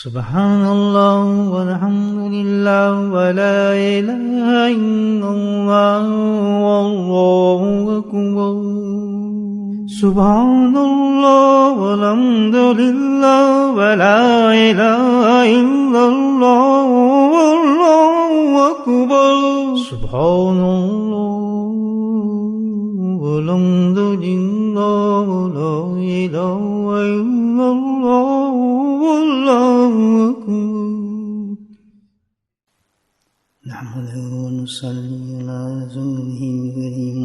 سبحان اللہ والحمد للہ ولا الہ الا اللہ واللہ اکبر سبحان اللہ والحمد للہ ولا الہ الا اللہ واللہ اکبر سبحان اللہ والحمد للہ ولا الہ الا اللہ واللہ اکبر نحمده ونصلي على رسوله الكريم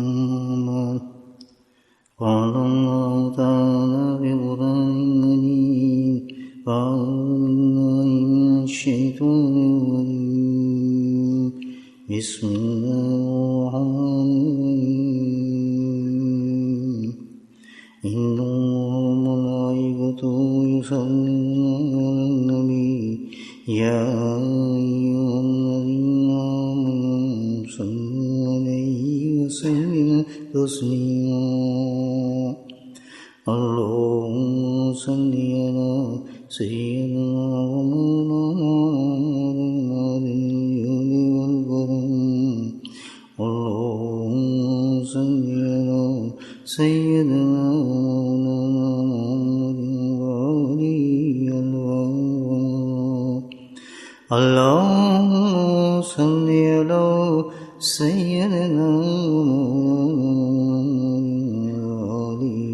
قال الله تعالى في القرآن المجيد أعوذ بالله من الشيطان الرجيم بسم الله الرحمن الرحيم إن الله وملائكته يصلون على النبي يا أيها الذين آمنوا صلوا عليه وسلموا تسليما اللهم صل على سيدنا ومولانا النبي والكرم اللهم صل على سيدنا اللهم صل على سيدنا وآله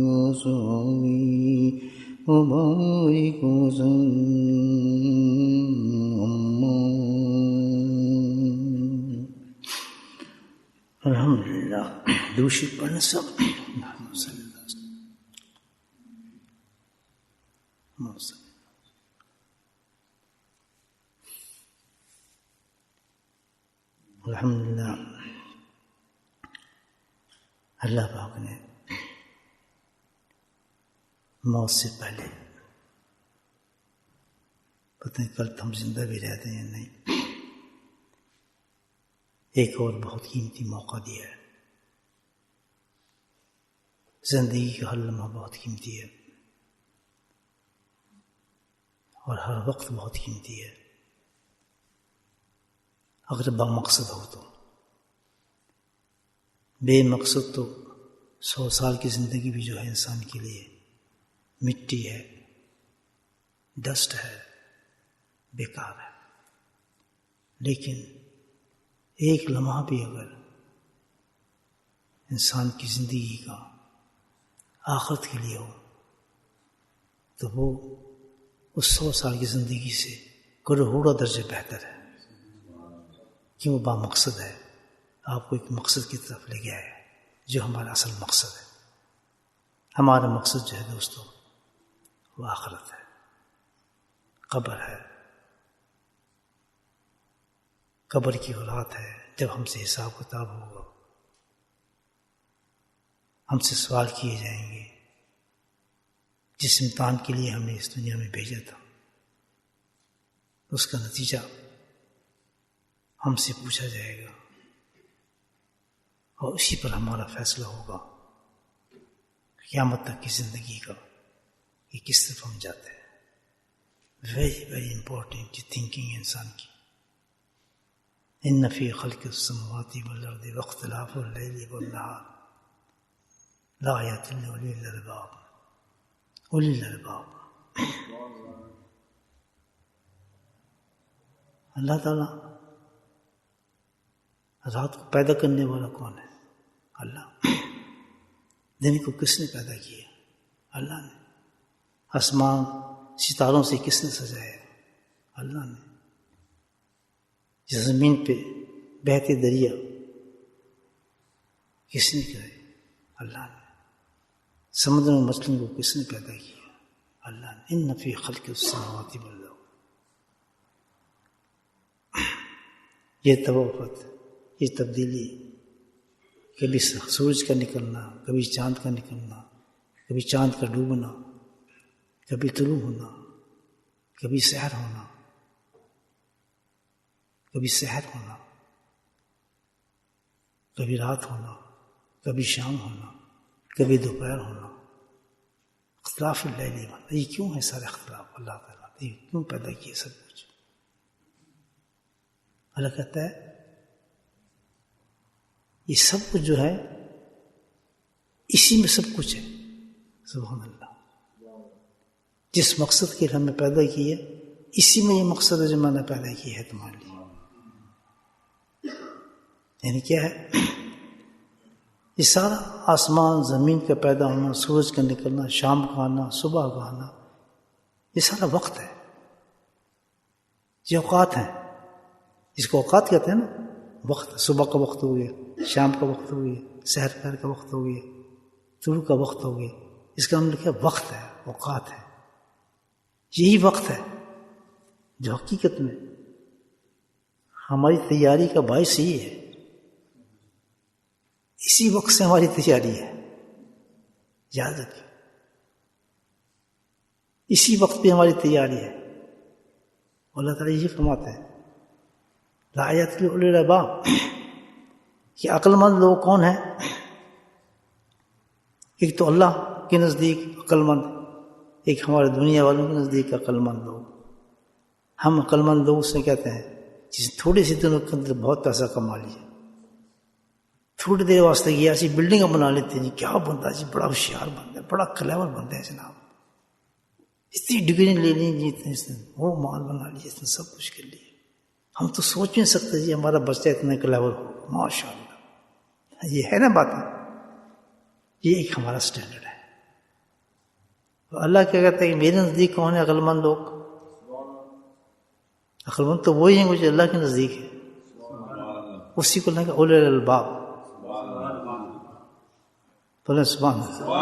وصحبه وبارك وسلم الحمدللہ دوشی پڑھنا سب الحمدللہ اللہ پاک نے موت سے پہلے پتہ نہیں کل ہم زندہ بھی رہتے ہیں یا نہیں ایک اور بہت قیمتی موقع دیا ہے زندگی کا ہر لمحہ بہت قیمتی ہے اور ہر وقت بہت قیمتی ہے اگر با مقصد ہو تو بے مقصد تو 100 سال کی زندگی بھی جو ہے انسان کے لیے مٹی ہے ڈسٹ ہے بیکار ہے لیکن ایک لمحہ بھی اگر انسان کی زندگی کا آخرت کے لیے ہو تو وہ اس 100 سال کی زندگی سے کروڑوں درجے بہتر ہے کہ وہ با مقصد ہے آپ کو ایک مقصد کی طرف لے گیا ہے جو ہمارا اصل مقصد ہے ہمارا مقصد جو ہے دوستو وہ آخرت ہے قبر ہے قبر کی رات ہے جب ہم سے حساب کتاب ہوگا ہم سے سوال کیے جائیں گے جس امتحان کے لیے ہم نے اس دنیا میں بھیجا تھا اس کا نتیجہ ہم سے پوچھا جائے گا اور اسی پر ہمارا فیصلہ ہوگا قیامت تک کی زندگی کا کہ کس طرف ہم جاتے ہیں ویری ویری امپورٹنٹ تھنکنگ انسان کی ان فی خلق السماوات والارض واختلاف اللیل والنہار لآیات لأولی الالباب اولی الالباب اللہ تعالیٰ رات کو پیدا کرنے والا کون ہے اللہ دن کو کس نے پیدا کیا اللہ نے آسمان ستاروں سے کس نے سجایا اللہ نے زمین پہ بہتے دریا کس نے کرے اللہ نے سمندر میں مچھلیوں کو کس نے پیدا کیا اللہ نے ان فی خلق السماوات والارض یہ توافت یہ تبدیلی کبھی سورج کا نکلنا کبھی چاند کا نکلنا کبھی چاند کا ڈوبنا کبھی طلوع ہونا کبھی سحر ہونا کبھی سحر ہونا کبھی رات ہونا کبھی شام ہونا کبھی دوپہر ہونا اختلاف اللیل والنہار. یہ کیوں ہے سارے اختلاف اللہ تعالیٰ کیوں پیدا کیا سب کچھ؟ اللہ کہتا ہے یہ سب کچھ جو ہے اسی میں سب کچھ ہے. سبحان اللہ. جس مقصد کے لیے ہمیں پیدا کیا اسی میں یہ مقصد ہے جو میں نے پیدا کیا ہے تمہارے لیے. یعنی کیا ہے؟ یہ سارا آسمان زمین کا پیدا ہونا، سورج کا نکلنا، شام کا آنا، صبح کا آنا، یہ سارا وقت ہے. یہ اوقات ہیں، اس کو اوقات کہتے ہیں نا. وقت صبح کا وقت ہو گیا، شام کا وقت ہو گیا، سحر پہر کا وقت ہو گیا، طلوع کا وقت ہو گیا. اس کا ہم لکھا وقت ہے، اوقات ہے. یہی وقت ہے جو حقیقت میں ہماری تیاری کا باعث یہی ہے. اسی وقت سے ہماری تیاری ہے. یاد رکھیں، اسی وقت پہ ہماری تیاری ہے. اللہ تعالیٰ یہ فرماتے ہیں لآیات لأولی الألباب کہ عقل مند لوگ کون ہیں؟ ایک تو اللہ کے نزدیک عقل مند، ایک ہمارے دنیا والوں کے نزدیک عقل مند لوگ. ہم عقل مند لوگ سے کہتے ہیں جس تھوڑی سی دنوں کے اندر بہت پیسہ کما لیا، تھوڑی دیر واسطے گیا جی بلڈنگ بنا لیتے ہیں، جی کیا بنتا جی، بڑا ہوشیار بنتا ہے، بڑا کلیور بنتا ہے جناب، اتنی ڈگری لے لی جی، اتنے وہ مال بنا لیا، اتنا سب کچھ کر لیا. ہم تو سوچ نہیں سکتے جی ہمارا بچہ اتنا کلیور ہو. ماشاء اللہ، یہ ہے نا بات. یہ ایک ہمارا اسٹینڈرڈ ہے. تو اللہ کیا کہتا ہے کہ میرے نزدیک کون ہے عقل مند لوگ؟ عقل مند تو وہی ہیں جو اللہ کے نزدیک ہے. اسی کو لگا اولو الالباب. بولے سبحان اللہ.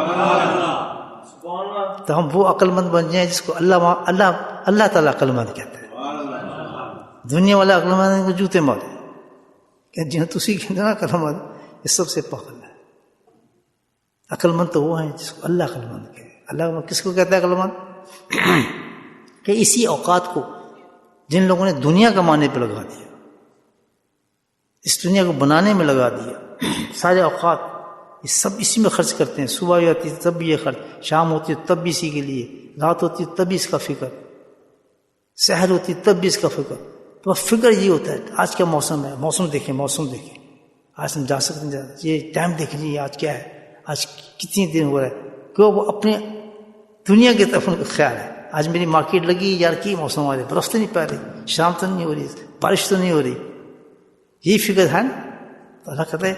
تو ہم وہ عقل مند بن جائیں جس کو اللہ تعالیٰ عقل مند کہتے ہیں. دنیا والا عقل مند کو جوتے مارے کہ جنہیں تسی کہتے ہیں عقل مند، یہ سب سے پاگل ہے. عقل مند تو وہ ہیں جس کو اللہ عقل مند کہے. اللہ کس کو کہتا ہے عقل مند؟ کہ اسی اوقات کو جن لوگوں نے دنیا کمانے پہ لگا دیا، اس دنیا کو بنانے میں لگا دیا، سارے اوقات یہ سب اسی میں خرچ کرتے ہیں. صبح ہوتی ہے تب بھی یہ خرچ، شام ہوتی ہے تب بھی اسی کے لیے، رات ہوتی ہے تب بھی اس کا فکر، سحر ہوتی ہے تب بھی اس کا فکر. تو فکر یہ ہوتا ہے آج کا موسم ہے، موسم دیکھیں، آج ہم جا سکتے ہیں، یہ ٹائم دیکھ لیجیے آج کیا ہے، آج کتنی دن ہو رہا ہے. کیوں؟ وہ اپنے دنیا کی طرف ان کا خیال ہے. آج میری مارکیٹ لگی یار، کی موسم آ رہے، برف تو نہیں پا رہی، شام تو نہیں ہو رہی، بارش تو نہیں ہو رہی، یہی فکر ہے نا. تو اللہ کہتا ہے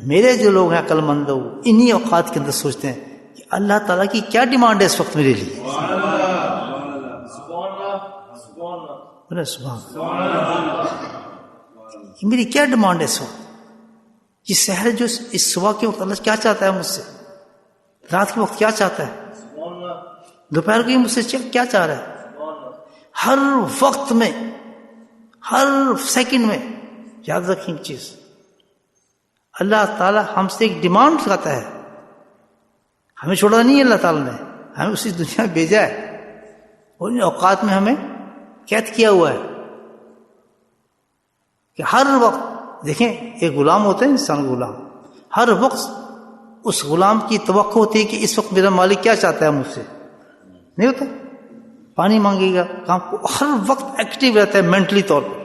میرے جو لوگ ہیں عقل مند لوگ انہی اوقات کے اندر سوچتے ہیں کہ اللہ تعالیٰ کی کیا ڈیمانڈ ہے اس وقت میرے لیے. میری کیا ڈیمانڈ ہے اس وقت؟ یہ سحر جو اس صبح کے وقت اللہ کیا چاہتا ہے مجھ سے، رات کے وقت کیا چاہتا ہے، دوپہر کو مجھ سے کیا چاہ رہا ہے. ہر وقت میں، ہر سیکنڈ میں یاد رکھیں ایک چیز، اللہ تعالیٰ ہم سے ایک ڈیمانڈ کرتا ہے. ہمیں چھوڑا نہیں ہے اللہ تعالیٰ نے، ہمیں اسی دنیا میں بھیجا ہے اور ان اوقات میں ہمیں قید کیا ہوا ہے کہ ہر وقت دیکھیں ایک غلام ہوتا ہے، انسان غلام، ہر وقت اس غلام کی توقع ہوتی ہے کہ اس وقت میرا مالک کیا چاہتا ہے مجھ سے. نہیں ہوتا؟ پانی مانگے گا، کام کو ہر وقت ایکٹیو رہتا ہے مینٹلی طور پر،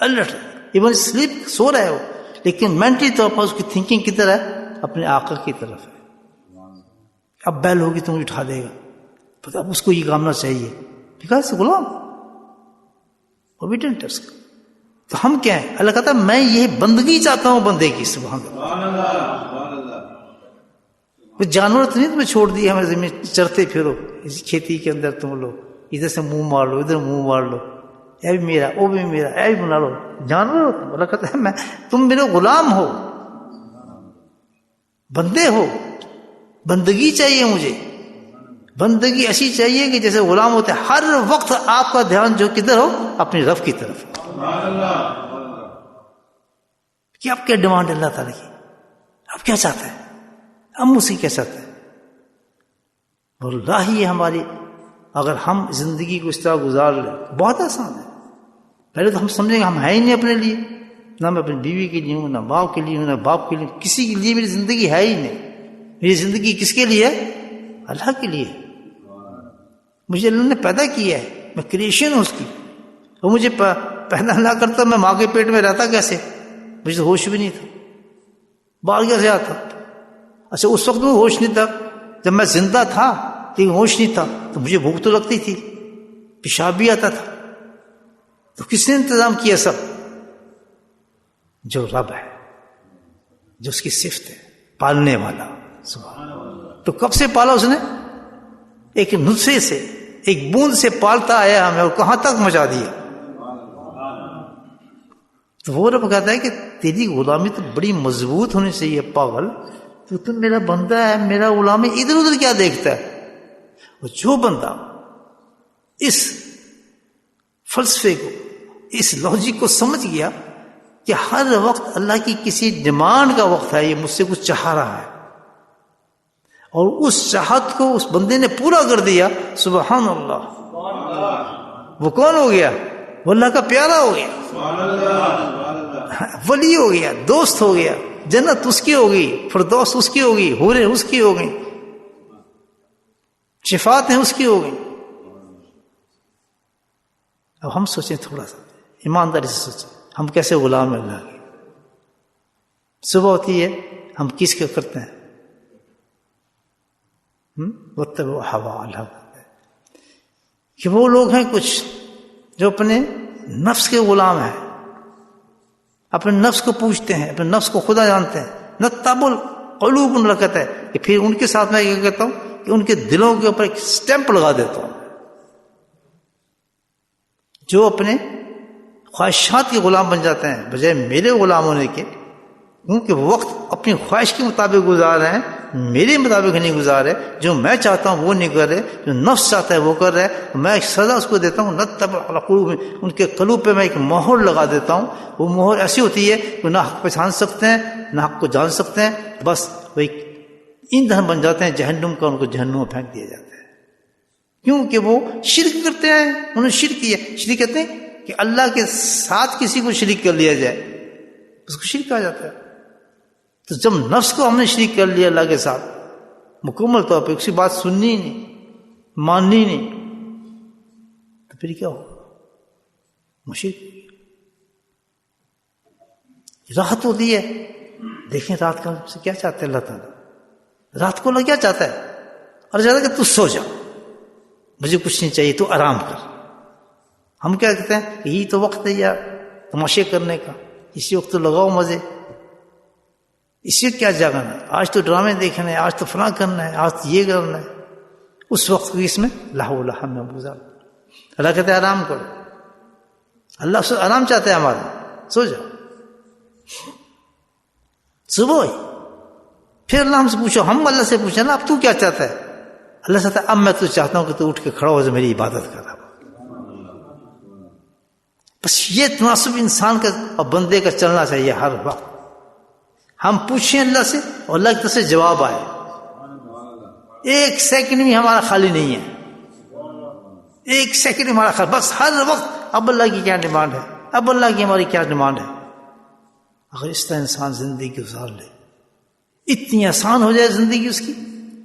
الرٹ، ایون سلیپ، سو رہا ہے وہ، لیکن مینٹلی طور پر اس کی تھنکنگ کدھر ہے؟ اپنے آقا کی طرف ہے. اب بیل ہوگی تو مجھے اٹھا دے گا، پتہ اب اس کو یہ کامنا چاہیے، بیکاز غلام اوبیڈینٹ ہے اس کا. تو ہم کیا ہیں؟ اللہ کہتا ہے میں یہ بندگی چاہتا ہوں بندے کی. سبحان اللہ. جانور تو نہیں تمہیں چھوڑ دیا ہمیں زمین چرتے پھرو، اس کھیتی کے اندر تم لوگ ادھر سے منہ مار لو، ادھر منہ مار لو، اے بھی میرا، وہ بھی میرا، اے بھی بنا لو. جانور ہو تم. اللہ کہتا ہے تم میرے غلام ہو، بندے ہو. بندگی چاہیے مجھے، بندگی ایسی چاہیے کہ جیسے غلام ہوتے ہیں ہر وقت آپ کا دھیان جو کدھر ہو؟ اپنی رب کی طرف. کہ آپ کیا ڈیمانڈ ہے اللہ تعالیٰ کی؟ آپ کیا چاہتے ہیں؟ ہم مجھ سے کیا چاہتے ہیں؟ واللہ یہ ہماری، اگر ہم زندگی کو اس طرح گزار لیں بہت آسان ہے. پہلے تو ہم سمجھیں گے ہم ہیں ہی نہیں اپنے لیے، نہ میں اپنی بیوی کے لیے ہوں، نہ باپ کے لیے ہوں، نہ باپ کے لیے، کسی کے لیے میری زندگی ہے ہی نہیں. میری زندگی کس کے لیے ہے؟ اللہ کے لیے. مجھے اللہ نے پیدا کیا ہے، میں کریشن ہوں اس کی. وہ مجھے پیدا نہ کرتا میں ماں کے پیٹ میں رہتا کیسے؟ مجھے تو ہوش بھی نہیں تھا. باہر کیسے آتا؟ اچھا اس وقت میں ہوش نہیں تھا. جب میں زندہ تھا لیکن ہوش نہیں تھا تو مجھے بھوک تو لگتی تھی, پیشاب بھی آتا تھا. تو کس نے انتظام کیا؟ سب جو رب ہے, جو اس کی صفت ہے, پالنے والا. سبحان اللہ. تو کب سے پالا اس نے؟ ایک نطفے سے, ایک بوند سے پالتا آیا ہمیں, اور کہاں تک پہنچا دیا. تو وہ رب کہتا ہے کہ تیری غلامی تو بڑی مضبوط ہونی چاہیے پاگل. تو تم میرا بندہ ہے, میرا غلام ہے, ادھر ادھر کیا دیکھتا ہے؟ اور جو بندہ اس فلسفے کو, اس لاجک کو سمجھ گیا کہ ہر وقت اللہ کی کسی ڈیمانڈ کا وقت ہے, یہ مجھ سے کچھ چاہ رہا ہے, اور اس چاہت کو اس بندے نے پورا کر دیا, سبحان اللہ. وہ کون ہو گیا؟ وہ اللہ کا پیارا ہو گیا, ولی ہو گیا, دوست ہو گیا. جنت اس کی ہو گئی, فردوس اس کی ہو گئی, حوریں اس کی ہو گئی, شفاعتیں اس کی ہو گئی. اب ہم سوچیں, تھوڑا سا ایمانداری سے سوچیں, ہم کیسے غلام ہیں اللہ کے. صبح ہوتی ہے, ہم کس کے کرتے ہیں؟ واتبعوا ہوا, اللہ کرتے ہیں کہ وہ لوگ ہیں کچھ جو اپنے نفس کے غلام ہیں, اپنے نفس کو پوچھتے ہیں, اپنے نفس کو خدا جانتے ہیں. نتاب القلوب ان کہتا ہے کہ پھر ان کے ساتھ میں کیا کرتا ہوں کہ ان کے دلوں کے اوپر ایک سٹیمپ لگا دیتا ہوں. جو اپنے خواہشات کے غلام بن جاتے ہیں بجائے میرے غلام ہونے کے, کیونکہ وقت اپنی خواہش کے مطابق گزار رہے ہیں, میرے مطابق نہیں گزار رہے. جو میں چاہتا ہوں وہ نہیں کر رہے, جو نفس چاہتا ہے وہ کر رہے. میں ایک سزا اس کو دیتا ہوں, نتبع القلوب, ان کے قلوب پہ میں ایک مہر لگا دیتا ہوں. وہ مہر ایسی ہوتی ہے کہ نہ حق پہچان سکتے ہیں نہ حق کو جان سکتے ہیں, بس وہ ایک ایندھن بن جاتے ہیں جہنم کا, ان کو جہنم میں پھینک دیا جاتا ہے. کیونکہ وہ شرک کرتے ہیں, انہوں نے شرک کیا. شرک کہتے ہیں کہ اللہ کے ساتھ کسی کو شریک کر لیا جائے, اس کو شرک کہا جاتا ہے. تو جب نفس کو ہم نے شریک کر لیا اللہ کے ساتھ مکمل طور پہ, اس کی بات سننی ہی نہیں, ماننی نہیں, تو پھر کیا ہوگا؟ مشرک. راحت ہوتی ہے. دیکھیں رات کا سے کیا چاہتے ہیں اللہ تعالیٰ. رات کو اللہ کیا چاہتا ہے؟ اور چاہتا ہے کہ تو سو جا, مجھے کچھ نہیں چاہیے, تو آرام کر. ہم کیا کہتے ہیں کہ یہی تو وقت ہے یار تماشے کرنے کا, اسی وقت تو لگاؤ مزے, اسی وقت کیا جاگنا ہے, آج تو ڈرامے دیکھنا ہے, آج تو فلاں کرنا ہے, آج تو یہ کرنا ہے. اس وقت کو اس میں لاہو لہم میں گزار. اللہ کہتے ہیں آرام کرو. اللہ آرام چاہتے ہیں ہمارا, سو جاؤ. صبح ہوئی پھر اللہ ہم سے پوچھو, ہم اللہ سے پوچھیں نا اب تو کیا چاہتا ہے؟ اللہ سے اب میں تو چاہتا ہوں کہ تو اٹھ کے کھڑا ہو جائے, میری عبادت کر. بس یہ تناسب انسان کا اور بندے کا چلنا چاہیے ہر وقت. ہم پوچھیں اللہ سے اور اللہ کی طرف سے جواب آئے. ایک سیکنڈ بھی ہمارا خالی نہیں ہے, ایک سیکنڈ ہمارا خالی, بس ہر وقت اب اللہ کی کیا ڈیمانڈ ہے, اب اللہ کی ہماری کیا ڈیمانڈ ہے. اگر اس طرح انسان زندگی گزار لے, اتنی آسان ہو جائے زندگی اس کی,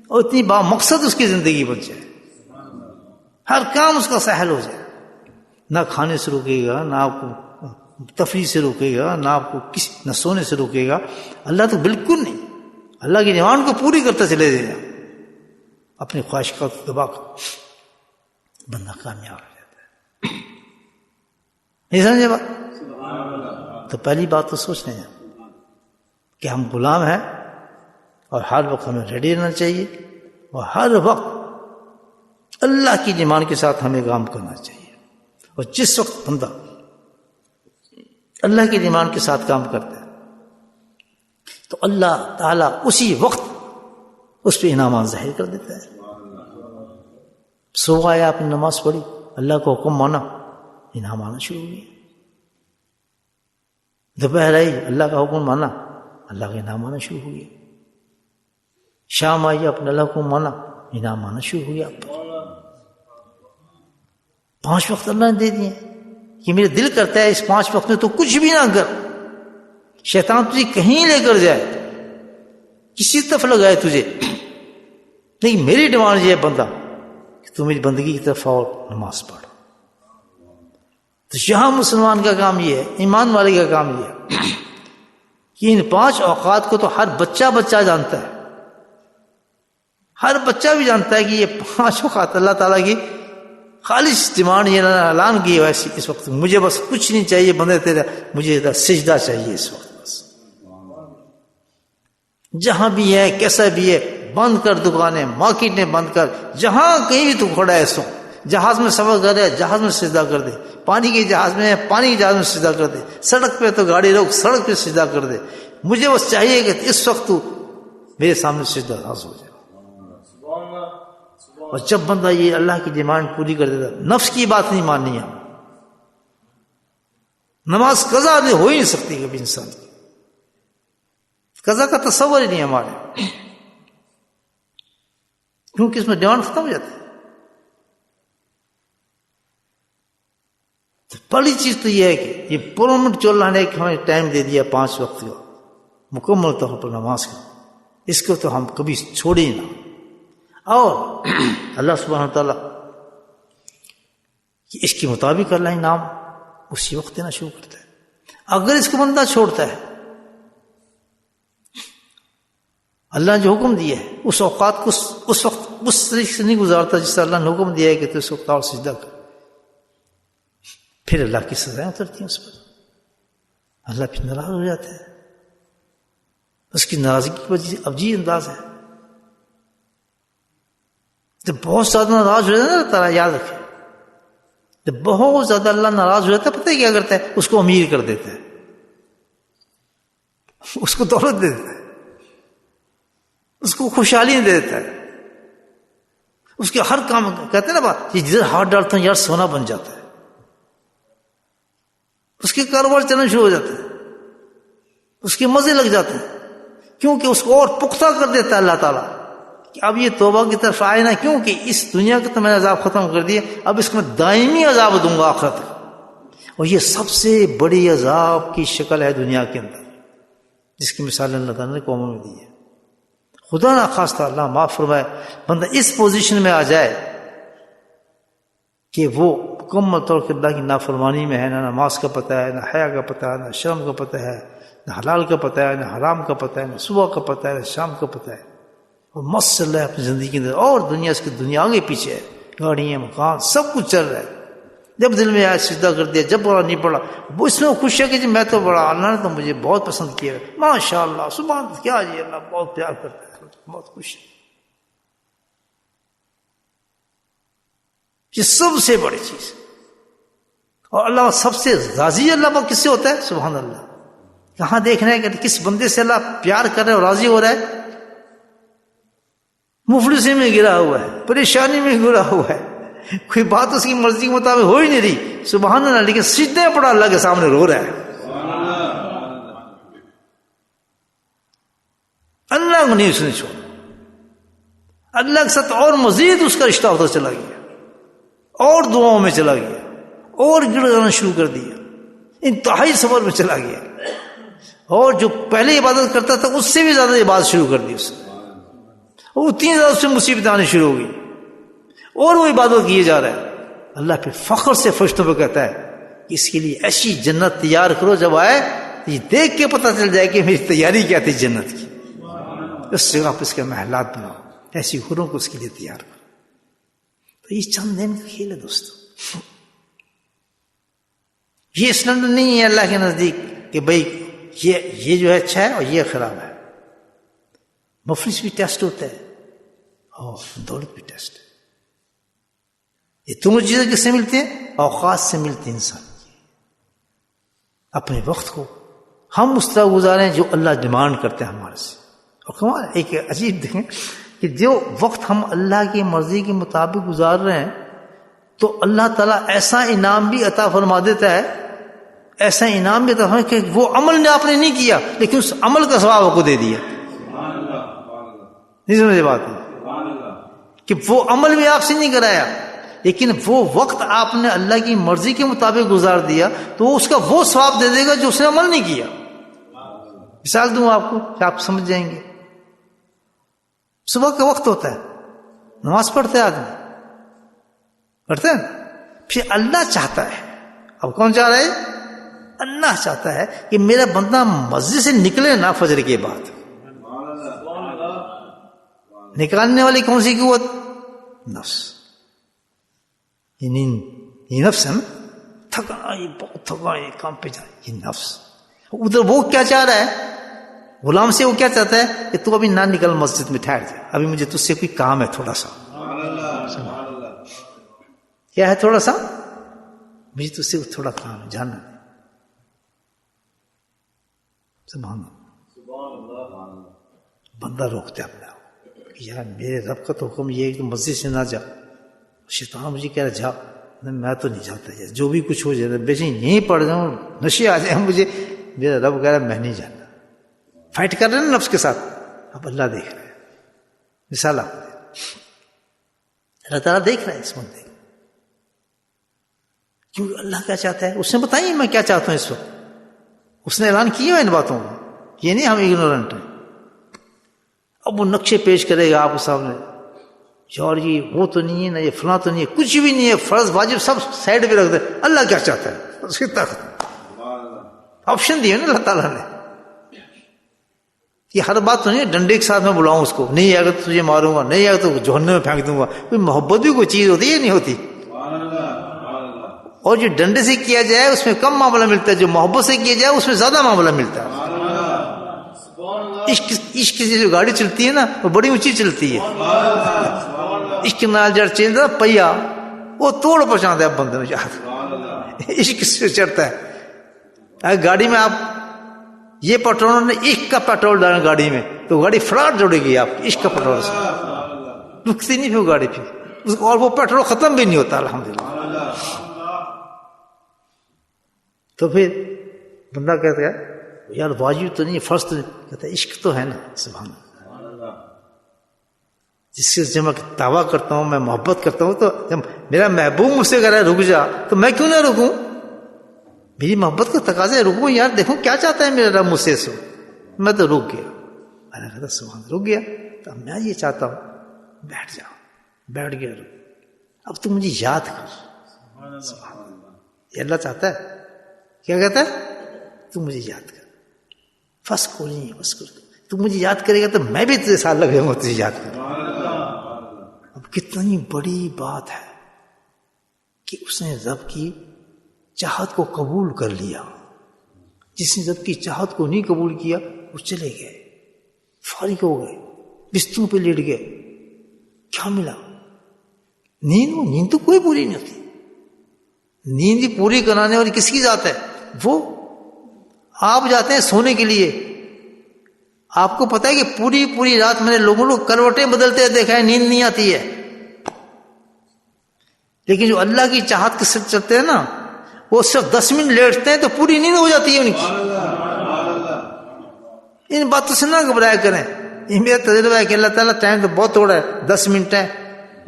اور اتنی با مقصد اس کی زندگی بن جائے, ہر کام اس کا سہل ہو جائے. نہ کھانے سے روکے گا, نہ آپ کو تفریح سے روکے گا, نہ آپ کو نہ سونے سے روکے گا. اللہ تو بالکل نہیں, اللہ کی ڈیمانڈ کو پوری کرتا چلے جائے گا. اپنی خواہش کا دبا کر بندہ کامیاب ہو جاتا ہے. نہیں سمجھے بات؟ تو پہلی بات تو سوچ رہے ہیں کہ ہم غلام ہیں, اور ہر وقت ہمیں ریڈی رہنا چاہیے, اور ہر وقت اللہ کی ڈیمانڈ کے ساتھ ہمیں کام کرنا چاہیے. اور جس وقت بندہ اللہ کی ڈیمانڈ کے ساتھ کام کرتا ہے تو اللہ تعالیٰ اسی وقت اس پہ انعامات ظاہر کر دیتا ہے. صبح آیا, آپ نے نماز پڑھی, اللہ کا حکم مانا, انعام آنا شروع ہو گیا. دوپہر آئی, اللہ کا حکم مانا, اللہ کا انعام آنا شروع ہو گیا. شام آئی, اپنے اللہ کو مانا, انعام آنا شروع ہو گیا. آپ پر 5 وقت اللہ نے دے دیے کہ میرے دل کرتا ہے اس 5 وقت میں تو کچھ بھی نہ کر, شیطان تجھے کہیں لے کر جائے, کسی طرف لگائے تجھے, نہیں میری ڈیمانڈ یہ ہے بندہ کہ تو میری بندگی کی طرف اور نماز پڑھ, تو یہاں مسلمان کا کام یہ ہے، ایمان والے کا کام یہ ہے کہ ان 5 اوقات کو تو ہر بچہ جانتا ہے، ہر بچہ بھی جانتا ہے کہ یہ 5 اوقات اللہ تعالیٰ کی خالص ڈیمانڈ یہ اعلان کی ہے اس وقت مجھے بس کچھ نہیں چاہیے بندے تیرا، مجھے سجدہ چاہیے اس وقت بس. جہاں بھی ہے کیسا بھی ہے بند کر دکانیں، مارکیٹیں بند کر، جہاں کہیں بھی تو کھڑا ہے اس وقت. جہاز میں سفر کر رہا ہے جہاز میں سجدہ کر دے، پانی کے جہاز میں ہے پانی کے جہاز میں سجدہ کر دے، سڑک پہ تو گاڑی روک سڑک پہ سجدہ کر دے. مجھے بس چاہیے کہ اس وقت تو میرے سامنے سجدہ حاضر ہو جائے. اور جب بندہ یہ اللہ کی ڈیمانڈ پوری کر دیتا، نفس کی بات نہیں ماننی ہے. نماز قضا نہیں ہو ہی نہیں سکتی کبھی انسان کی، قضا کا تصور ہی نہیں ہمارے، کیونکہ اس میں ڈیمانڈ ختم ہو جاتی ہے. تو پہلی چیز تو یہ ہے کہ یہ پرمنٹ جو اللہ نے ہمیں ٹائم دے دیا 5 وقت کا مکمل طور پر نماز کا، اس کو تو ہم کبھی چھوڑیں نہ. اور اللہ سبحانہ وتعالیٰ اس کے مطابق اللہ انعام اسی وقت دینا شروع کرتا ہے. اگر اس کو بندہ چھوڑتا ہے، اللہ نے جو حکم دیا ہے اس اوقات کو اس وقت اس طریقے سے نہیں گزارتا جس سے اللہ نے حکم دیا ہے کہ تو اس وقت اور سجدہ کر، پھر اللہ کی سزائیں اترتی ہیں اس پر. اللہ پھر ناراض ہو جاتا ہے. اس کی ناراضگی کی وجہ سے عجیب انداز ہے. جب بہت زیادہ ناراض ہو جاتا ہے نا تعالیٰ، یاد رکھے جب بہت زیادہ اللہ ناراض ہو جاتا ہے، پتہ ہے کیا کرتا ہے؟ اس کو امیر کر دیتا ہے، اس کو دولت دے دیتا ہے، اس کو خوشحالی دے دیتا ہے. اس کے ہر کام کہتے ہیں نا بات، یہ جدھر ہاتھ ڈالتا ہوں یار سونا بن جاتا ہے. اس کے کاروبار چلنا شروع ہو جاتا ہے، اس کے مزے لگ جاتے ہیں، کیونکہ اس کو اور پختہ کر دیتا ہے اللہ تعالیٰ کہ اب یہ توبہ کی طرف آئے نا، کیونکہ اس دنیا کا تو میں نے عذاب ختم کر دیا، اب اس کو میں دائمی عذاب دوں گا آخرت کا. اور یہ سب سے بڑی عذاب کی شکل ہے دنیا کے اندر، جس کی مثال اللہ تعالیٰ نے قوموں میں دی ہے. خدا نہ خواستہ اللہ معاف فرمائے بندہ اس پوزیشن میں آ جائے کہ وہ مکمل طور پر اللہ کی نافرمانی میں ہے، نہ نماز کا پتہ ہے، نہ حیا کا پتہ ہے، نہ شرم کا پتہ ہے، نہ حلال کا پتہ ہے، نہ حرام کا پتہ ہے، نہ صبح کا پتہ ہے، نہ شام کا پتہ ہے، اور مست چل رہا ہے اپنی زندگی کے اندر، اور دنیا اس کی دنیا آگے پیچھے ہے، گاڑیاں مکان سب کچھ چل رہا ہے. جب دل میں آیا سجدہ کر دیا، جب بڑا نہیں پڑا، وہ اس میں خوش ہے کہ جی میں تو بڑا، اللہ نے تو مجھے بہت پسند کیا، ماشاء اللہ سبحان اللہ، کیا جی اللہ بہت پیار کرتا ہے، بہت خوش ہے. یہ سب سے بڑی چیز. اور اللہ سب سے راضی اللہ کس سے ہوتا ہے؟ سبحان اللہ. کہاں دیکھنا ہے کہ کس بندے سے اللہ پیار کر رہا ہے اور راضی ہو رہا ہے؟ مفلسی میں گرا ہوا ہے، پریشانی میں گرا ہوا ہے، کوئی بات اس کی مرضی کے مطابق ہو ہی نہیں رہی، سبحان اللہ، لیکن سجدے پڑا اللہ کے سامنے رو رہا ہے. اللہ کو نہیں اس نے چھوڑا، اللہ کے ساتھ اور مزید اس کا رشتہ ہوتا چلا گیا، اور دعاؤں میں چلا گیا، اور گڑ گانا شروع کر دیا، انتہائی صبر میں چلا گیا، اور جو پہلے عبادت کرتا تھا اس سے بھی زیادہ عبادت شروع کر دی اس نے، اور اتنی زیادہ اس سے مصیبت آنی شروع ہو گئی، اور وہ عبادت کیے جا رہا ہے. اللہ پھر فخر سے فرشتوں پہ کہتا ہے کہ اس کے لیے ایسی جنت تیار کرو، جب آئے تو یہ دیکھ کے پتہ چل جائے کہ میری تیاری کیا تھی جنت کی، اس جگہ پہ اس کے محلات بناؤ، ایسی حوروں کو اس کے لیے تیار کرو. تو یہ چند دن کا کھیل ہے دوستو. یہ اسٹینڈرڈ نہیں ہے اللہ کے نزدیک کہ بھئی یہ جو ہے اچھا ہے اور یہ خراب ہے. مفلس بھی ٹیسٹ ہوتا ہے اور دولت بھی ٹیسٹ ہے. یہ دونوں چیزیں کس سے ملتی ہیں؟ اوقات سے ملتی ہیں. انسان اپنے وقت کو ہم اس طرح گزاریں جو اللہ ڈیمانڈ کرتے ہیں ہمارے سے. اور کمال ایک عجیب دیکھیں کہ جو وقت ہم اللہ کی مرضی کے مطابق گزار رہے ہیں تو اللہ تعالیٰ ایسا انعام بھی عطا فرما دیتا ہے، ایسا انعام بھی عطا فرما کہ وہ عمل نے آپ نے نہیں کیا لیکن اس عمل کا ثواب آپ کو دے دیا. نہیں سمجھے بات ہے کہ وہ عمل بھی آپ سے نہیں کرایا لیکن وہ وقت آپ نے اللہ کی مرضی کے مطابق گزار دیا تو اس کا وہ ثواب دے دے گا جو اس نے عمل نہیں کیا. مثال دوں آپ کو کہ آپ سمجھ جائیں گے. صبح کا وقت ہوتا ہے، نماز پڑھتے ہیں آدمی، پڑھتے ہیں، پھر اللہ چاہتا ہے اب کون چاہ رہا ہے؟ اللہ چاہتا ہے کہ میرا بندہ مسجد سے نکلے نہ فجر کے بعد. نکالنے والی کون سی قوت؟ نفس. یہ نفس ہے نا، تھکا یہ بہت تھکا یہ کام پہ جائے، یہ نفس. ادھر وہ کیا چاہ رہا ہے غلام سے؟ وہ کیا چاہتا ہے کہ تو ابھی نہ نکل مسجد میں، ٹھہر جائے، ابھی مجھے تجھ سے کوئی کام ہے تھوڑا سا. کیا ہے تھوڑا سا؟ مجھے تجھ سے تھوڑا کام ہے، جاننا. سبحان اللہ. بندہ روکتا ہے اپنے آپ کہ یار میرے رب کا تو حکم یہ ہے کہ مسجد سے نہ جا. شیطان مجھے کہہ رہا جا، میں تو نہیں جاتا یار، جو بھی کچھ ہو جائے بے شک یہیں پڑ جاؤں، نشے آ جائیں مجھے، میرا رب کہہ رہا میں نہیں جانا. فائٹ کر رہے ہیں نا نفس کے ساتھ. اب اللہ دیکھ رہا ہے. مثال آپ اللہ تعالیٰ دیکھ رہا ہے اس بندے کو. کیونکہ اللہ کیا چاہتا ہے اس نے بتائی میں کیا چاہتا ہوں اس وقت. اس نے اعلان کیا ان باتوں کو، یہ نہیں ہم اگنورنٹ ہیں. اب وہ نقشے پیش کرے گا آپ کے سامنے، یار یہ وہ تو نہیں ہے نا، یہ فلاں تو نہیں ہے، کچھ بھی نہیں ہے، فرض واجب سب سائڈ پہ رکھ دے. اللہ کیا چاہتا ہے اس کی طاقت آپشن دیے نا اللہ تعالیٰ نے. یہ ہر بات تو نہیں ہے ڈنڈے کے ساتھ میں بلاؤں اس کو، نہیں اگر تجھے ماروں گا، نہیں اگر تو جہنم میں پھینک دوں گا. کوئی محبت بھی کوئی چیز ہوتی ہے نہیں ہوتی. اور جو ڈنڈے سے کیا جائے اس میں کم معاملہ ملتا ہے، جو محبت سے کیا جائے اس میں زیادہ معاملہ ملتا ہے. عشق کی جو گاڑی چلتی ہے نا وہ بڑی اونچی چلتی ہے. عشق نال جڑ چلتا پہیا وہ توڑ پہنچاتا ہے بندے میں یاد. عشق سے چڑھتا ہے. اگر گاڑی میں آپ یہ پیٹرول نے عشق کا پیٹرول ڈالنا گاڑی میں تو گاڑی فلاٹ جوڑے گی آپ کی عشق کا پیٹرول سے، رکتی نہیں پھر گاڑی پھر، اور وہ پیٹرول ختم بھی نہیں ہوتا الحمدللہ. تو پھر بندہ کہتا ہے یار واجب تو نہیں، فرض تو نہیں، کہتا ہے عشق تو ہے نا. سبحان اللہ. جس سے جب میں دعویٰ کرتا ہوں میں محبت کرتا ہوں تو جب میرا محبوب مجھ سے کہہ رہا ہے رک جا تو میں کیوں نہ رکوں؟ میری محبت کا تقاضا ہے رکوں یار، دیکھوں کیا چاہتا ہے میرا رب مجھ سے. سو میں تو رک گیا. میں نے کہا سبحان رک گیا. تو میں یہ چاہتا ہوں بیٹھ جاؤ. بیٹھ گیا. اب تو مجھے یاد کر. سبحان اللہ. یہ اللہ چاہتا ہے. کیا کہتا ہے؟ تو مجھے یاد کر. فس کو نہیں بس کر. تو مجھے یاد کرے گا تو میں بھی تجھے سال لگ جاؤں گا تجھے یاد کر. اب کتنی بڑی بات ہے کہ اس نے رب کی چاہت کو قبول کر لیا. جس نے رب کی چاہت کو نہیں قبول کیا وہ چلے گئے، فارغ ہو گئے، بستروں پہ لیٹ گئے. کیا ملا؟ نیند تو کوئی پوری نہیں ہوتی. نیند پوری کرانے والی کس کی ذات ہے؟ وہ آپ جاتے ہیں سونے کے لیے، آپ کو پتا ہے کہ پوری رات میں نے لوگوں کو کروٹیں بدلتے دیکھا ہے، نیند نہیں آتی ہے. لیکن جو اللہ کی چاہت کے ساتھ چلتے ہیں نا وہ صرف 10 منٹ لیٹتے ہیں تو پوری نیند ہو جاتی ہے ان کی. ان باتوں سے نہ گھبرایا کریں. یہ میرا تجربہ ہے کہ اللہ تعالیٰ ٹائم تو بہت تھوڑا ہے، 10 منٹ ہے.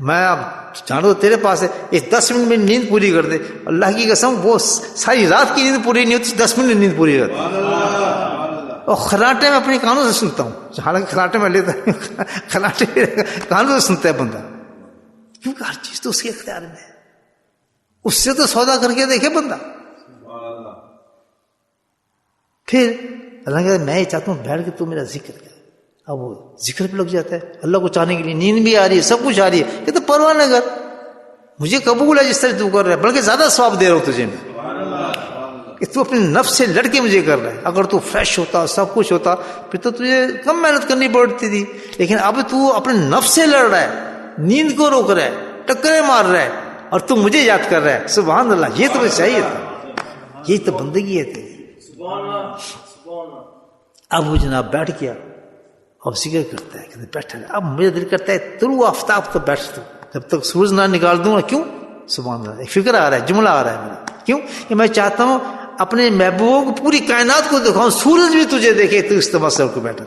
میں اب جانو تیرے پاس ہے، اس 10 منٹ میں نیند پوری کر دے. اللہ کی قسم وہ ساری رات کی نیند پوری نہیں ہوتی، 10 منٹ نیند پوری ہوتی. اور خراٹے میں اپنی کانوں سے سنتا ہوں، حالانکہ خراٹے میں لیتا ہوں، خراٹے کانوں سے سنتا ہے بندہ، کیونکہ ہر چیز تو اس کے اختیار میں ہے. اس سے تو سودا کر کے دیکھے بندہ. پھر اللہ کہتا ہے میں یہ چاہتا ہوں بیٹھ کے تو میرا ذکر کر. اب وہ ذکر پہ لگ جاتا ہے اللہ کو چاہنے کے لیے. نیند بھی آ رہی ہے، سب کچھ آ رہی ہے، کہ تو پرواہ نہ کر، مجھے قبول ہے جس طرح تو کر رہا ہے، بلکہ زیادہ ثواب دے رہا ہوں تجھے میں، کہ تو اپنے نفس سے لڑ کے مجھے کر رہا ہے. اگر تو فریش ہوتا، سب کچھ ہوتا، پھر تو تجھے کم محنت کرنی پڑتی تھی. لیکن اب تو اپنے نفس سے لڑ رہا ہے، نیند کو روک رہا ہے، ٹکریں مار رہا ہے، اور تم مجھے یاد کر رہا ہے. سبحان اللہ. یہ تمہیں چاہیے تھا، یہی تو بندگی ہے تیری. اب وہ جناب بیٹھ گیا، اب ذکر کرتا ہے، کہتے بیٹھا ہے. اب مجھے دل کرتا ہے طلوع آفتاب تو بیٹھ تو جب تک سورج نہ نکال دوں گا. کیوں؟ سبحان اللہ. ایک فکر آ رہا ہے، جملہ آ رہا ہے میرا. کیوں؟ کہ میں چاہتا ہوں اپنے محبوبوں کو پوری کائنات کو دکھاؤں، سورج بھی تجھے دیکھے تو اس تمسر کو بیٹھا.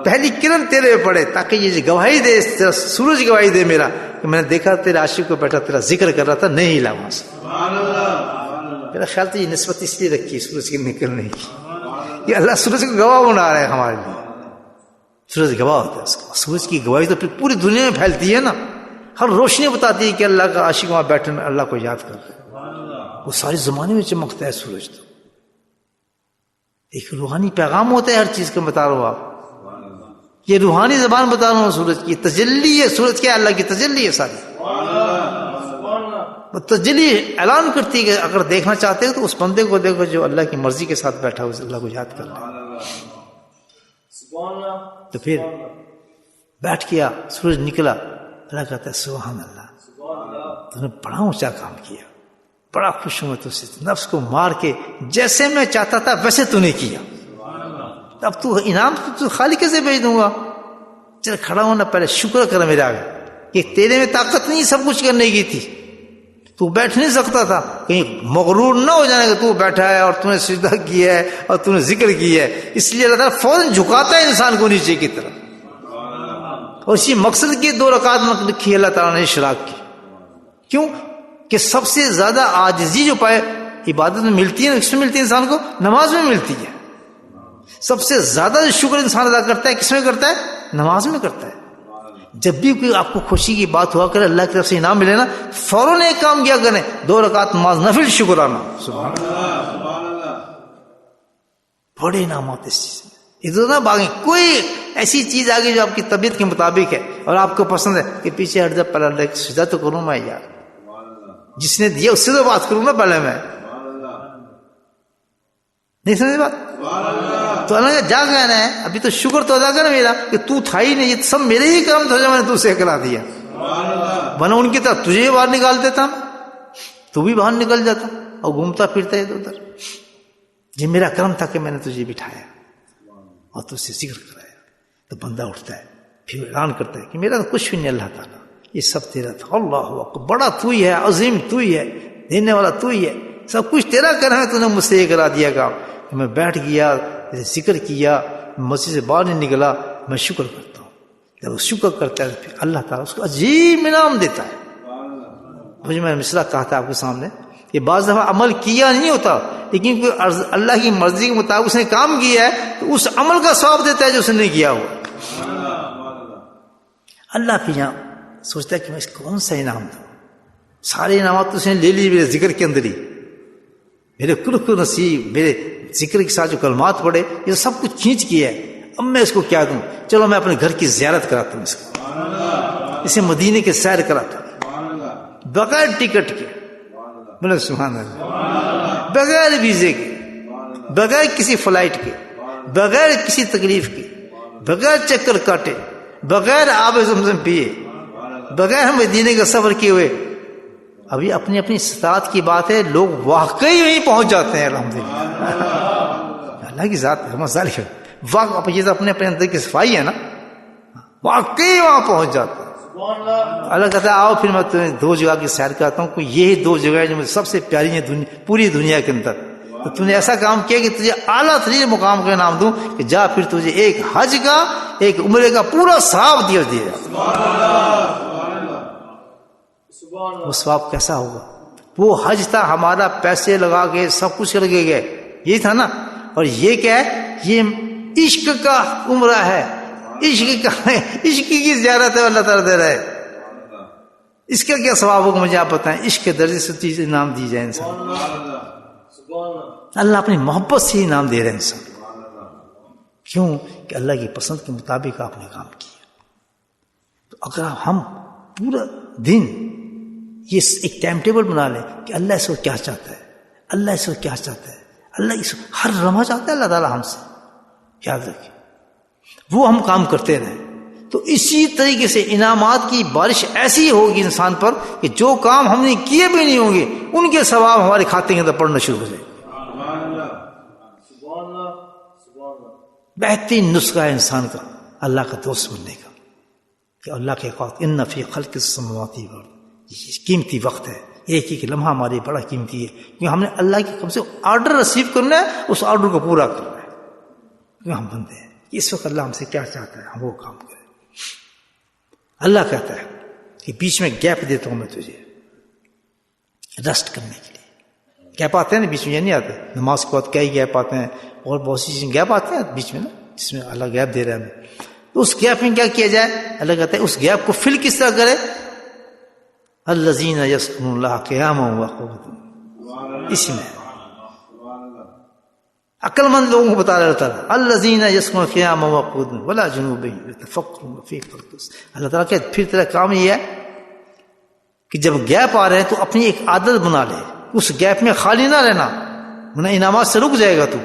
پہلی کرن تیرے پہ پڑے تاکہ یہ گواہی دے، تیرا سورج گواہی دے میرا کہ میں نے دیکھا تیرے عاشق کو بیٹھا تیرا ذکر کر رہا تھا، نہیں ہلا وہاں سے. میرا خیال تو یہ نسبت اس لیے رکھی سورج کے نکلنے کی، یہ اللہ سورج کو گواہ بنا رہا ہے ہمارے لیے. سورج گواہ ہوتا ہے اس کا. سورج کی گواہی تو پھر پوری دنیا میں پھیلتی ہے نا. ہر روشنی بتاتی ہے کہ اللہ کا عاشق وہاں بیٹھے اللہ کو یاد کر رہے ہیں. وہ سارے زمانے میں چمکتا ہے سورج. تو ایک روحانی پیغام ہوتا ہے ہر چیز کا. بتا رہا ہوں آپ یہ روحانی زبان بتا رہا ہوں. سورج کی تجلی ہے. سورج کیا اللہ کی تجلی ہے ساری. وہ تجلی اعلان کرتی ہے کہ اگر دیکھنا چاہتے ہو تو اس بندے کو دیکھو جو اللہ کی مرضی کے ساتھ بیٹھا ہو, اللہ کو یاد کر لے. تو پھر بیٹھ گیا, سورج نکلا, اللہ کہتا ہے سبحان اللہ, تو نے بڑا اونچا کام کیا, بڑا خوش ہوں میں تجھ سے. نفس کو مار کے جیسے میں چاہتا تھا ویسے تو نے کیا. اب تو انعام تو خالق سے بھیج دوں گا. چل کھڑا ہونا, پہلے شکر کر میرے آگے کہ تیرے میں طاقت نہیں سب کچھ کرنے کی تھی. تو بیٹھ نہیں سکتا تھا. کہیں مغرور نہ ہو جانے کہ تو بیٹھا ہے اور تو نے سجدہ کیا ہے اور تو نے ذکر کیا ہے. اس لیے اللہ تعالیٰ فوراً جھکاتا ہے انسان کو نیچے کی طرف. اور اسی مقصد کی 2 رکعت لکھی اللہ تعالیٰ نے اشراق کی. کیوں کہ سب سے زیادہ عاجزی جو پائے عبادت میں ملتی ہے, کس میں ملتی ہے انسان کو؟ نماز میں ملتی ہے. سب سے زیادہ جو شکر انسان ادا کرتا ہے کس میں کرتا ہے؟ نماز میں کرتا ہے. جب بھی کوئی آپ کو خوشی کی بات ہوا کرے, اللہ کی طرف سے انعام ملے نا, فوراً ایک کام کیا کریں, 2 رکعت نماز نفل شکرانہ. سبحان اللہ, بڑے انعامات اس چیز میں. ادھر نہ بھاگیں. کوئی ایسی چیز آگے جو آپ کی طبیعت کے مطابق ہے اور آپ کو پسند ہے کہ پیچھے ہٹ جا, پہلے اللہ کی سجدہ تو کروں میں یار, جس نے دیا اس سے تو بات کروں نا پہلے میں. نہیں سمجھے بات؟ تو اللہ کا جا کہنا ہے ابھی تو شکر تو ادا کر میرا کہ تو تھا ہی نہیں, یہ سب میرے ہی کرم تھا جو میں نے تجھے کرا دیا. ورنہ ان کی طرح تجھے باہر نکال دیتا میں, تو بھی باہر نکل جاتا اور گھومتا پھرتا ہے ادھر ادھر. یہ میرا کرم تھا کہ میں نے تجھے بٹھایا اور تجھ سے ذکر کرایا. تو بندہ اٹھتا ہے, پھر اعلان کرتا ہے کہ میرا تو کچھ بھی نہیں اللہ تعالیٰ, یہ سب تیرا تھا. اللہ اکبر, بڑا تو ہی ہے, عظیم تو ہی ہے, دینے والا تو ہی ہے, سب کچھ تیرا کرم ہے, تو نے مجھ سے یہ کرا دیا کام. میں بیٹھ گیا, ذکر کیا, مسجد سے باہر نہیں نکلا, میں شکر کرتا ہوں. جب وہ شکر کرتا ہے پھر اللہ تعالیٰ اس کو عجیب انعام دیتا ہے. مجھے میں نے مثلا کہا تھا آپ کے سامنے کہ بعض دفعہ عمل کیا نہیں ہوتا, لیکن کوئی اللہ کی مرضی کے مطابق اس نے کام کیا ہے تو اس عمل کا ثواب دیتا ہے جو اس نے کیا ہوا. اللہ پھر یہاں سوچتا ہے کہ میں اس کون سا انعام دوں. سارے انعامات تو اس نے لے لی میرے ذکر کے اندر ہی, میرے کل نصیب, میرے ذکر کے ساتھ جو کلمات پڑے, یہ سب کچھ کھینچ کیا ہے. اب میں اس کو کیا دوں؟ چلو میں اپنے گھر کی زیارت کراتا ہوں اس کو, اسے مدینے کے سیر کراتا ہوں بغیر ٹکٹ کے. بولے سبحان اللہ. بغیر ویزے کے, بغیر کسی فلائٹ کے, بغیر کسی تکلیف کے, بغیر چکر کاٹے, بغیر آب زمزم پیے, بغیر مدینے کا سفر کیے ہوئے. ابھی اپنی اپنی استطاعت کی بات ہے, لوگ واقعی وہیں پہنچ جاتے ہیں. الحمدللہ اللہ کی ذات ہے. واقعی یہ تو اپنے اپنے اندر کی صفائی ہے نا, واقعی وہاں پہنچ جاتے ہیں. اللہ کہتا ہے آؤ پھر میں تمہیں 2 جگہ کی سیر کرتا ہوں. کوئی یہی 2 جگہ جو مجھے سب سے پیاری ہیں پوری دنیا کے اندر. تو تم نے ایسا کام کیا کہ تجھے اعلیٰ ترین مقام کا انعام دوں کہ جا پھر تجھے ایک حج کا, ایک عمرے کا پورا ثواب دیا جائے. وہ ثواب کیسا ہوگا؟ وہ حج تھا ہمارا, پیسے لگا کے سب کچھ لگے گئے, یہی تھا نا. اور یہ کیا ہے؟ یہ عشق کا عمرہ ہے, عشق کی زیارت ہے, اللہ تعالیٰ دے رہا ہے. اس کا کیا ثواب ہوگا مجھے آپ بتائیں. عشق کے درجے سے چیز انعام دی جائے انسان, اللہ اپنی محبت سے انعام دے رہے ہیں انسان. کیوں کہ اللہ کی پسند کے مطابق آپ نے کام کیا. تو اگر ہم پورا دن یہ ایک ٹائم ٹیبل بنا لیں کہ اللہ اس کو کیا چاہتا ہے, اللہ اس کو کیا چاہتا ہے, اللہ اس کو ہر لمحہ چاہتا ہے اللہ تعالیٰ ہم سے, یاد رکھیں وہ ہم کام کرتے رہیں تو اسی طریقے سے انعامات کی بارش ایسی ہوگی انسان پر کہ جو کام ہم نے کیے بھی نہیں ہوں گے ان کے ثواب ہمارے کھاتے کے اندر پڑنا شروع ہو جائے. بہترین نسخہ ہے انسان کا اللہ کا دوست بننے کا کہ اللہ کے خاطر ان فی خلق السماوات والارض, یہ قیمتی وقت ہے, ایک ایک لمحہ ہمارے بڑا قیمتی ہے کیونکہ ہم نے اللہ کی کم سے آرڈر ریسیو کرنا ہے, اس آرڈر کو پورا کرنا ہے کیونکہ ہم بندے ہیں. اس وقت اللہ ہم سے کیا چاہتا ہے ہم وہ کام کریں. اللہ کہتا ہے کہ بیچ میں گیپ دیتا ہوں میں تجھے ریسٹ کرنے کے لیے. گیپ آتے ہیں نا بیچ میں, یہ نہیں آتے نماز کے بعد کئی گیپ آتے ہیں اور بہت سی چیزیں گیپ آتے ہیں بیچ میں نا, جس میں اللہ گیپ دے رہا ہے ہمیں. تو اس گیپ میں کیا کیا جائے؟ اللہ کہتا ہے اس گیپ کو فل کس طرح کرے؟ الذین یذکرون اللہ قیاما وقعودا, اسی میں عقل مند لوگوں کو بتا رہا تھا الذین یسکنون قیاما وقعودا ولا جنوبا یتفکرون فی خلق السماوات. اللہ تعالیٰ کہ پھر تیرا کام یہ ہے کہ جب گیپ آ رہے ہیں تو اپنی ایک عادت بنا لے, اس گیپ میں خالی نہ رہنا, ورنہ انعامات سے رک جائے گا تو.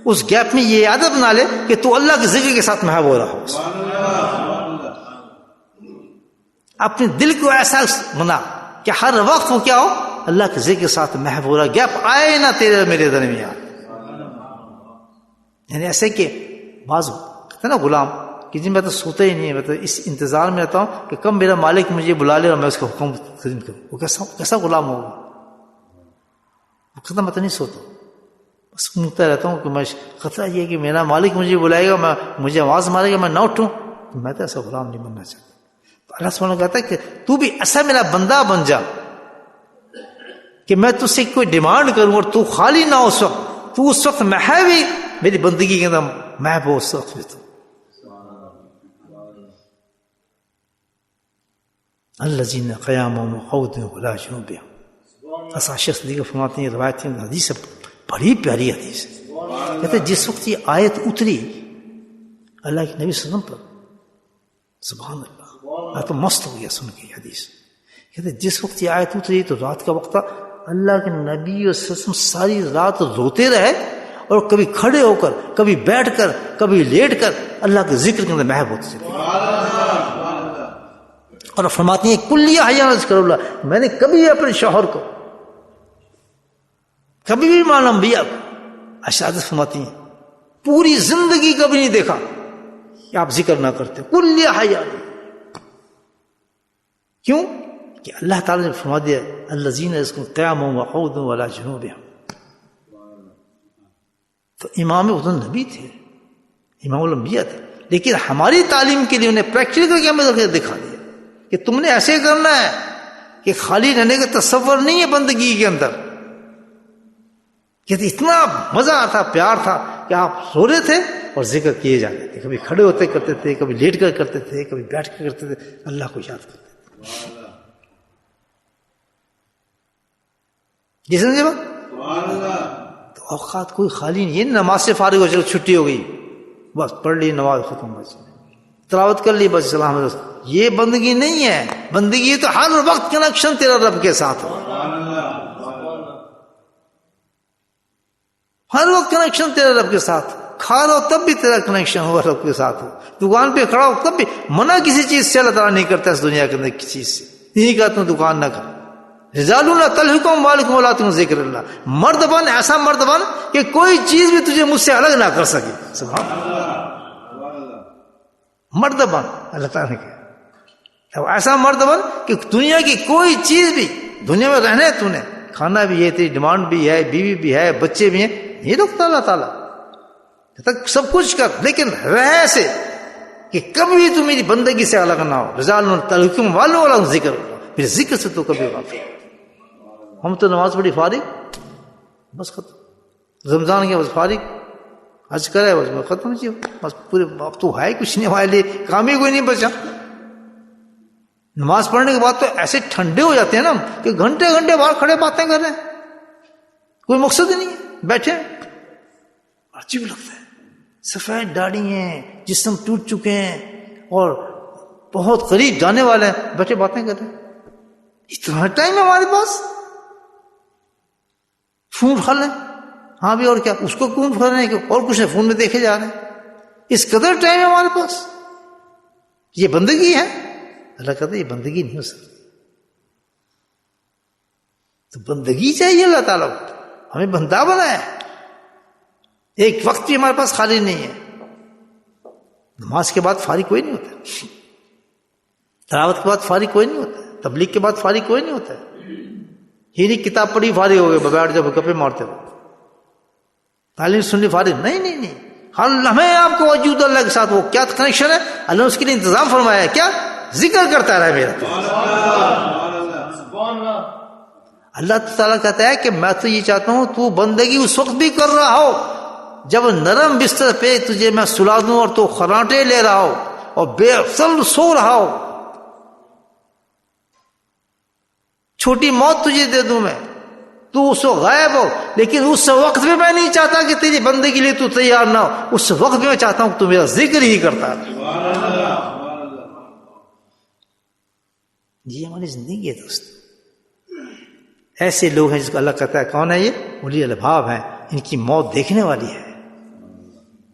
اس گیپ میں یہ عادت بنا لے کہ تو اللہ کے ذکر کے ساتھ محو ہو رہا ہو. اپنے دل کو ایسا بنا کہ ہر وقت وہ کیا ہو, اللہ کے ذکر کے ساتھ محو ہو رہا, گیپ آئے نہ تیرے اور میرے درمیان. یعنی ایسے کہ بعض کہتے ہیں نا غلام کہ جی میں تو سوتا ہی نہیں, میں تو اس انتظار میں رہتا ہوں کہ کب میرا مالک مجھے بلا لے اور میں اس کا حکم تسلیم کروں. وہ کیسا غلام ہوگا؟ وہ کہتا میں تو نہیں سوتا, بس سنتا رہتا ہوں کہ میں خطرہ یہ کہ میرا مالک مجھے بلائے گا, مجھے آواز مارے گا, میں نہ اٹھوں. میں تو ایسا غلام نہیں بننا چاہتا. تو اللہ سبحانہ کہتا ہے کہ تو بھی ایسا میرا بندہ بن جا کہ میں تجھ سے کوئی ڈیمانڈ کروں اور تو خالی نہ ہو. اس وقت تو اس وقت محو بھی میری بندگی کے اندر محو اس وقت بھی. تو الذین قیاما وقعودا وعلی جنوبہم. ایسا شخص دیگر فرماتے ہیں روایت حدیث ہے, بڑی پیاری حدیث ہے. کہتے ہیں جس وقت یہ آیت اتری اللہ کے نبی صلی اللہ علیہ وسلم پر, سبحان اللہ, میں تو مست ہو گیا سن کے حدیث. کہتے ہیں جس وقت یہ آیت اتری تو رات کا وقت تھا, اللہ کے نبی صلی اللہ علیہ وسلم ساری رات روتے رہے اور کبھی کھڑے ہو کر, کبھی بیٹھ کر, کبھی لیٹ کر اللہ کے ذکر کے اندر محو ہوتے تھے. اور فرماتی ہیں کلیہ حیان ذکر اللہ, میں نے کبھی اپنے شوہر کو, کبھی بھی مانا انبیاء کو, اشارت فرماتی ہیں پوری زندگی کبھی نہیں دیکھا کہ آپ ذکر نہ کرتے. کلیہ حیان. کیوں کہ اللہ تعالیٰ نے فرما دیا الذین یذکرون قیاما وقعودا وعلی جنوبہم. تو امام نبی تھے, امام الانبیاء تھے, لیکن ہماری تعلیم کے لیے انہیں پریکٹیکل کر کے ہمیں دکھا دیا کہ تم نے ایسے کرنا ہے کہ خالی رہنے کا تصور نہیں ہے بندگی کے اندر. کہتے اتنا مزہ آتا, پیار تھا کہ آپ سو رہے تھے اور ذکر کیے جا رہے تھے, کبھی کھڑے ہوتے کرتے تھے, کبھی لیٹ کر کرتے تھے, کبھی بیٹھ کر کرتے تھے, اللہ کو یاد کرتے تھے. جیسے تو اوقات کوئی خالی نہیں. یہ نماز سے فارغ ہو چلو چھٹی ہو گئی, بس پڑھ لی نماز ختم, بس تلاوت کر لی, بس سلام. یہ بندگی نہیں ہے. بندگی تو ہر وقت کنیکشن تیرا رب کے ساتھ ہو, ہر وقت کنیکشن تیرا رب کے ساتھ. کھا رہا ہو تب بھی تیرا کنیکشن ہو رب کے ساتھ ہو. دکان پہ کھڑا ہو تب بھی. منع کسی چیز سے اللہ تعالیٰ نہیں کرتا اس دنیا کے اندر, کسی چیز سے نہیں کہتا ہوں دکان نہ کر. رجال لا تلہکم اموالکم ولا تلہکم ذکر اللہ. مرد بن, ایسا مرد بن کہ کوئی چیز بھی تجھے مجھ سے الگ نہ کر سکے. سبحان اللہ. مرد بن, اللہ تعالیٰ نے کہا ایسا مرد بن کہ دنیا کی کوئی چیز بھی, دنیا میں رہنا ہے تو نے, کھانا بھی ہے, تیری ڈیمانڈ بھی ہے, بیوی بھی ہے, بچے بھی ہیں, نہیں روکتا اللہ تعالیٰ تک سب کچھ کر, لیکن رہ ایسے کہ کبھی تو میری بندگی سے الگ نہ ہو. رجال تلہکم والوں والا ذکر, پھر ذکر سے تو کبھی غافل. ہم تو نماز پڑھی فارغ, بس ختم. رمضان کے بس فارغ, حج کرے بس ختم کیا, بس پورے. اب تو ہے کچھ نہیں, ہمارے لیے کام ہی کوئی نہیں بچا. نماز پڑھنے کے بعد تو ایسے ٹھنڈے ہو جاتے ہیں نا کہ گھنٹے گھنٹے باہر کھڑے باتیں کر رہے ہیں, کوئی مقصد ہی نہیں ہے, بیٹھے. عجیب لگتا ہے, سفید داڑھی ہیں, جسم ٹوٹ چکے ہیں اور بہت قریب جانے والے ہیں, بیٹھے باتیں کر رہے ہیں. اتنا ٹائم ہے ہمارے پاس, فون کھا لیں. ہاں بھی اور کیا, اس کو کون کھا رہے ہیں اور کچھ فون میں دیکھے جا رہے ہیں. اس قدر ٹائم ہے ہمارے پاس, یہ بندگی ہے؟ اللہ کہتا ہے یہ بندگی نہیں ہو سکتی. تو بندگی چاہیے اللہ تعالیٰ کو, ہمیں بندہ بنایا ہے. ایک وقت بھی ہمارے پاس خالی نہیں ہے. نماز کے بعد فارغ کوئی نہیں ہوتا, تلاوت کے بعد فارغ کوئی نہیں ہوتا, تبلیغ کے بعد فارغ کوئی نہیں ہوتا. یہ نہیں کتاب پڑھی فارغ ہو گئے, بیٹھ جب گپے مارتے ہو, تعلیم سننی فارغ نہیں. نہیں نہیں, ہر لمحے آپ کو وجود اللہ کے ساتھ. وہ کیا کنیکشن ہے اللہ نے اس کے لیے انتظام فرمایا ہے, کیا ذکر کرتا رہے میرا. اللہ تعالیٰ کہتا ہے کہ میں تو یہ چاہتا ہوں تو بندگی اس وقت بھی کر رہا ہو جب نرم بستر پہ تجھے میں سلا دوں اور تو خراٹے لے رہا ہو اور بے اصل سو رہا ہو, چھوٹی موت تجھے دے دوں میں تو اس وقت غائب ہو، لیکن اس وقت میں میں نہیں چاہتا کہ تیری بندے کے لیے تو تیار نہ ہو، اس وقت میں چاہتا ہوں کہ تو میرا ذکر ہی کرتا رہے۔ یہ ہماری زندگی ہے دوست۔ ایسے لوگ ہیں جس کو اللہ کہتا ہے کون ہے یہ؟ اولی الباب ہیں، ان کی موت دیکھنے والی ہے،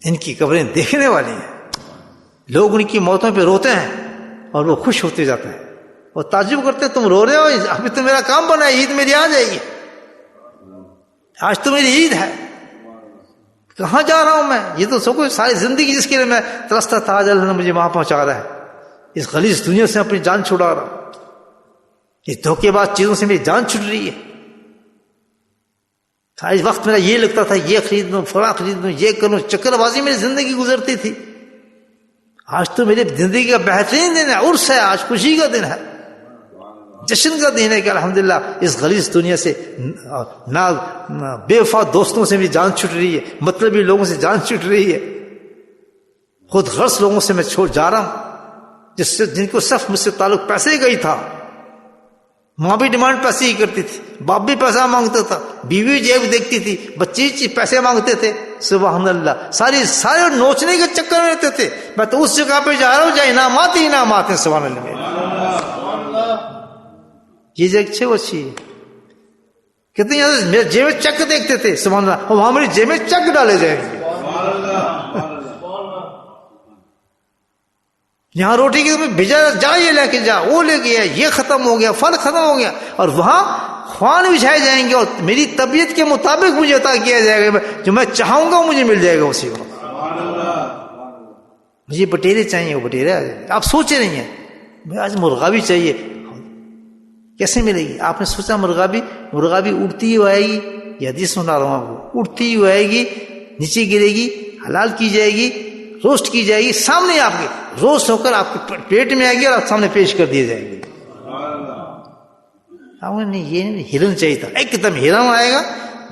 ان کی قبریں دیکھنے والی ہیں۔ لوگ ان کی موتوں پہ روتے ہیں اور وہ خوش ہوتے جاتے ہیں، اور تعجب کرتے ہیں تم رو رہے ہو، ابھی تو میرا کام بنا ہے، عید میری آ جائے گی، آج تو میری عید ہے، کہاں جا رہا ہوں میں؟ یہ تو سب کچھ ساری زندگی جس کے لیے میں ترستا تھا، آج اللہ نے مجھے وہاں پہنچا رہا ہے، اس غلیظ دنیا سے اپنی جان چھڑا رہا ہوں، اس دھوکے باز چیزوں سے میری جان چھٹ رہی ہے۔ ساری وقت میرا یہ لگتا تھا یہ خرید لوں، فلاں خرید لوں، یہ کروں، چکر بازی میری زندگی گزرتی تھی، آج تو میری زندگی کا بہترین دن ہے، عرس ہے، آج خوشی کا دن ہے، جشن کا دن ہے کہ الحمدللہ اس غلیظ دنیا سے نہ بے وفا دوستوں سے بھی جان چھٹ رہی ہے، مطلبی لوگوں سے جان چھٹ رہی ہے، خود غرض لوگوں سے میں چھوڑ جا رہا ہوں، جن کو صرف مجھ سے تعلق پیسے کا ہی تھا۔ ماں بھی ڈیمانڈ پیسے ہی کرتی تھی، باپ بھی پیسہ مانگتا تھا، بیوی جیب دیکھتی تھی، بچے پیسے مانگتے تھے، سبحان اللہ، سارے نوچنے کے چکر میں رہتے تھے۔ میں تو اس جگہ پہ جا رہا ہوں جہاں انعامات ہی انعامات ہیں، سبحان اللہ۔ یہ جگہ اچھے وہ اچھی ہے، کتنے میرے جیب میں چک دیکھتے تھے، سبحان اللہ، اور وہاں میری جیب میں چک ڈالے جائیں گے۔ یہاں روٹی کی تمہیں بھیجا جا، یہ لے کے جا، وہ لے کے آیا، یہ ختم ہو گیا، پھل ختم ہو گیا، اور وہاں خوان بچھائے جائیں گے اور میری طبیعت کے مطابق مجھے عطا کیا جائے گا، جو میں چاہوں گا مجھے مل جائے گا اسی وقت۔ مجھے بٹیرے چاہیے، وہ بٹیرے آ جائیں گے۔ آپ سوچے نہیں ہیں مجھے آج مرغابی چاہیے، کیسے ملے گی؟ آپ نے سوچا مرغابی اڑتی ہوئی آئے گی؟ یہ حدیث سنا رہا ہوں آپ کو، اڑتی ہوئی آئے گی، نیچے گرے گی، حلال کی جائے گی، روسٹ کی جائے گی، سامنے آپ کے روسٹ ہو کر آپ کے پیٹ میں آئے گی اور آپ سامنے پیش کر دی جائے گی۔ نہیں، یہ ہرن چاہیے تھا، ایک دم ہرن آئے گا،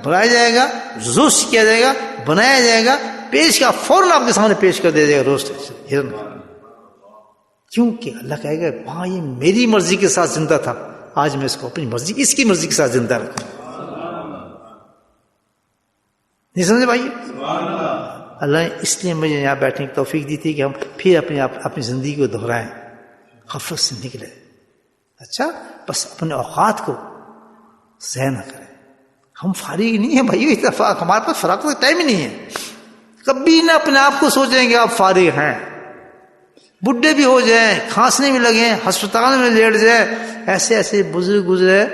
بنایا جائے گا، روسٹ کیا جائے گا، بنایا جائے گا، پیش کا فوراً آپ کے سامنے پیش کر دیا جائے گا روسٹ ہرن۔ کیونکہ اللہ کہے گا وہاں یہ میری مرضی کے ساتھ زندہ تھا، آج میں اس کو اپنی مرضی، اس کی مرضی کے ساتھ زندہ رکھوں۔ نہیں سمجھے بھائی؟ اللہ نے اس لیے مجھے یہاں بیٹھنے کی توفیق دی تھی کہ ہم پھر اپنی زندگی کو دہرائیں، غفلت سے نکلے۔ اچھا، بس اپنے اوقات کو ضائع نہ کریں۔ ہم فارغ نہیں ہیں بھائی، اتفاق ہمارے پاس فراغت کا ٹائم ہی نہیں ہے۔ کبھی نہ اپنے آپ کو سوچیں کہ آپ فارغ ہیں، بڈھے بھی ہو جائیں، کھانسنے میں لگیں، ہسپتال میں لیٹ جائیں۔ ایسے بزرگ گزرے،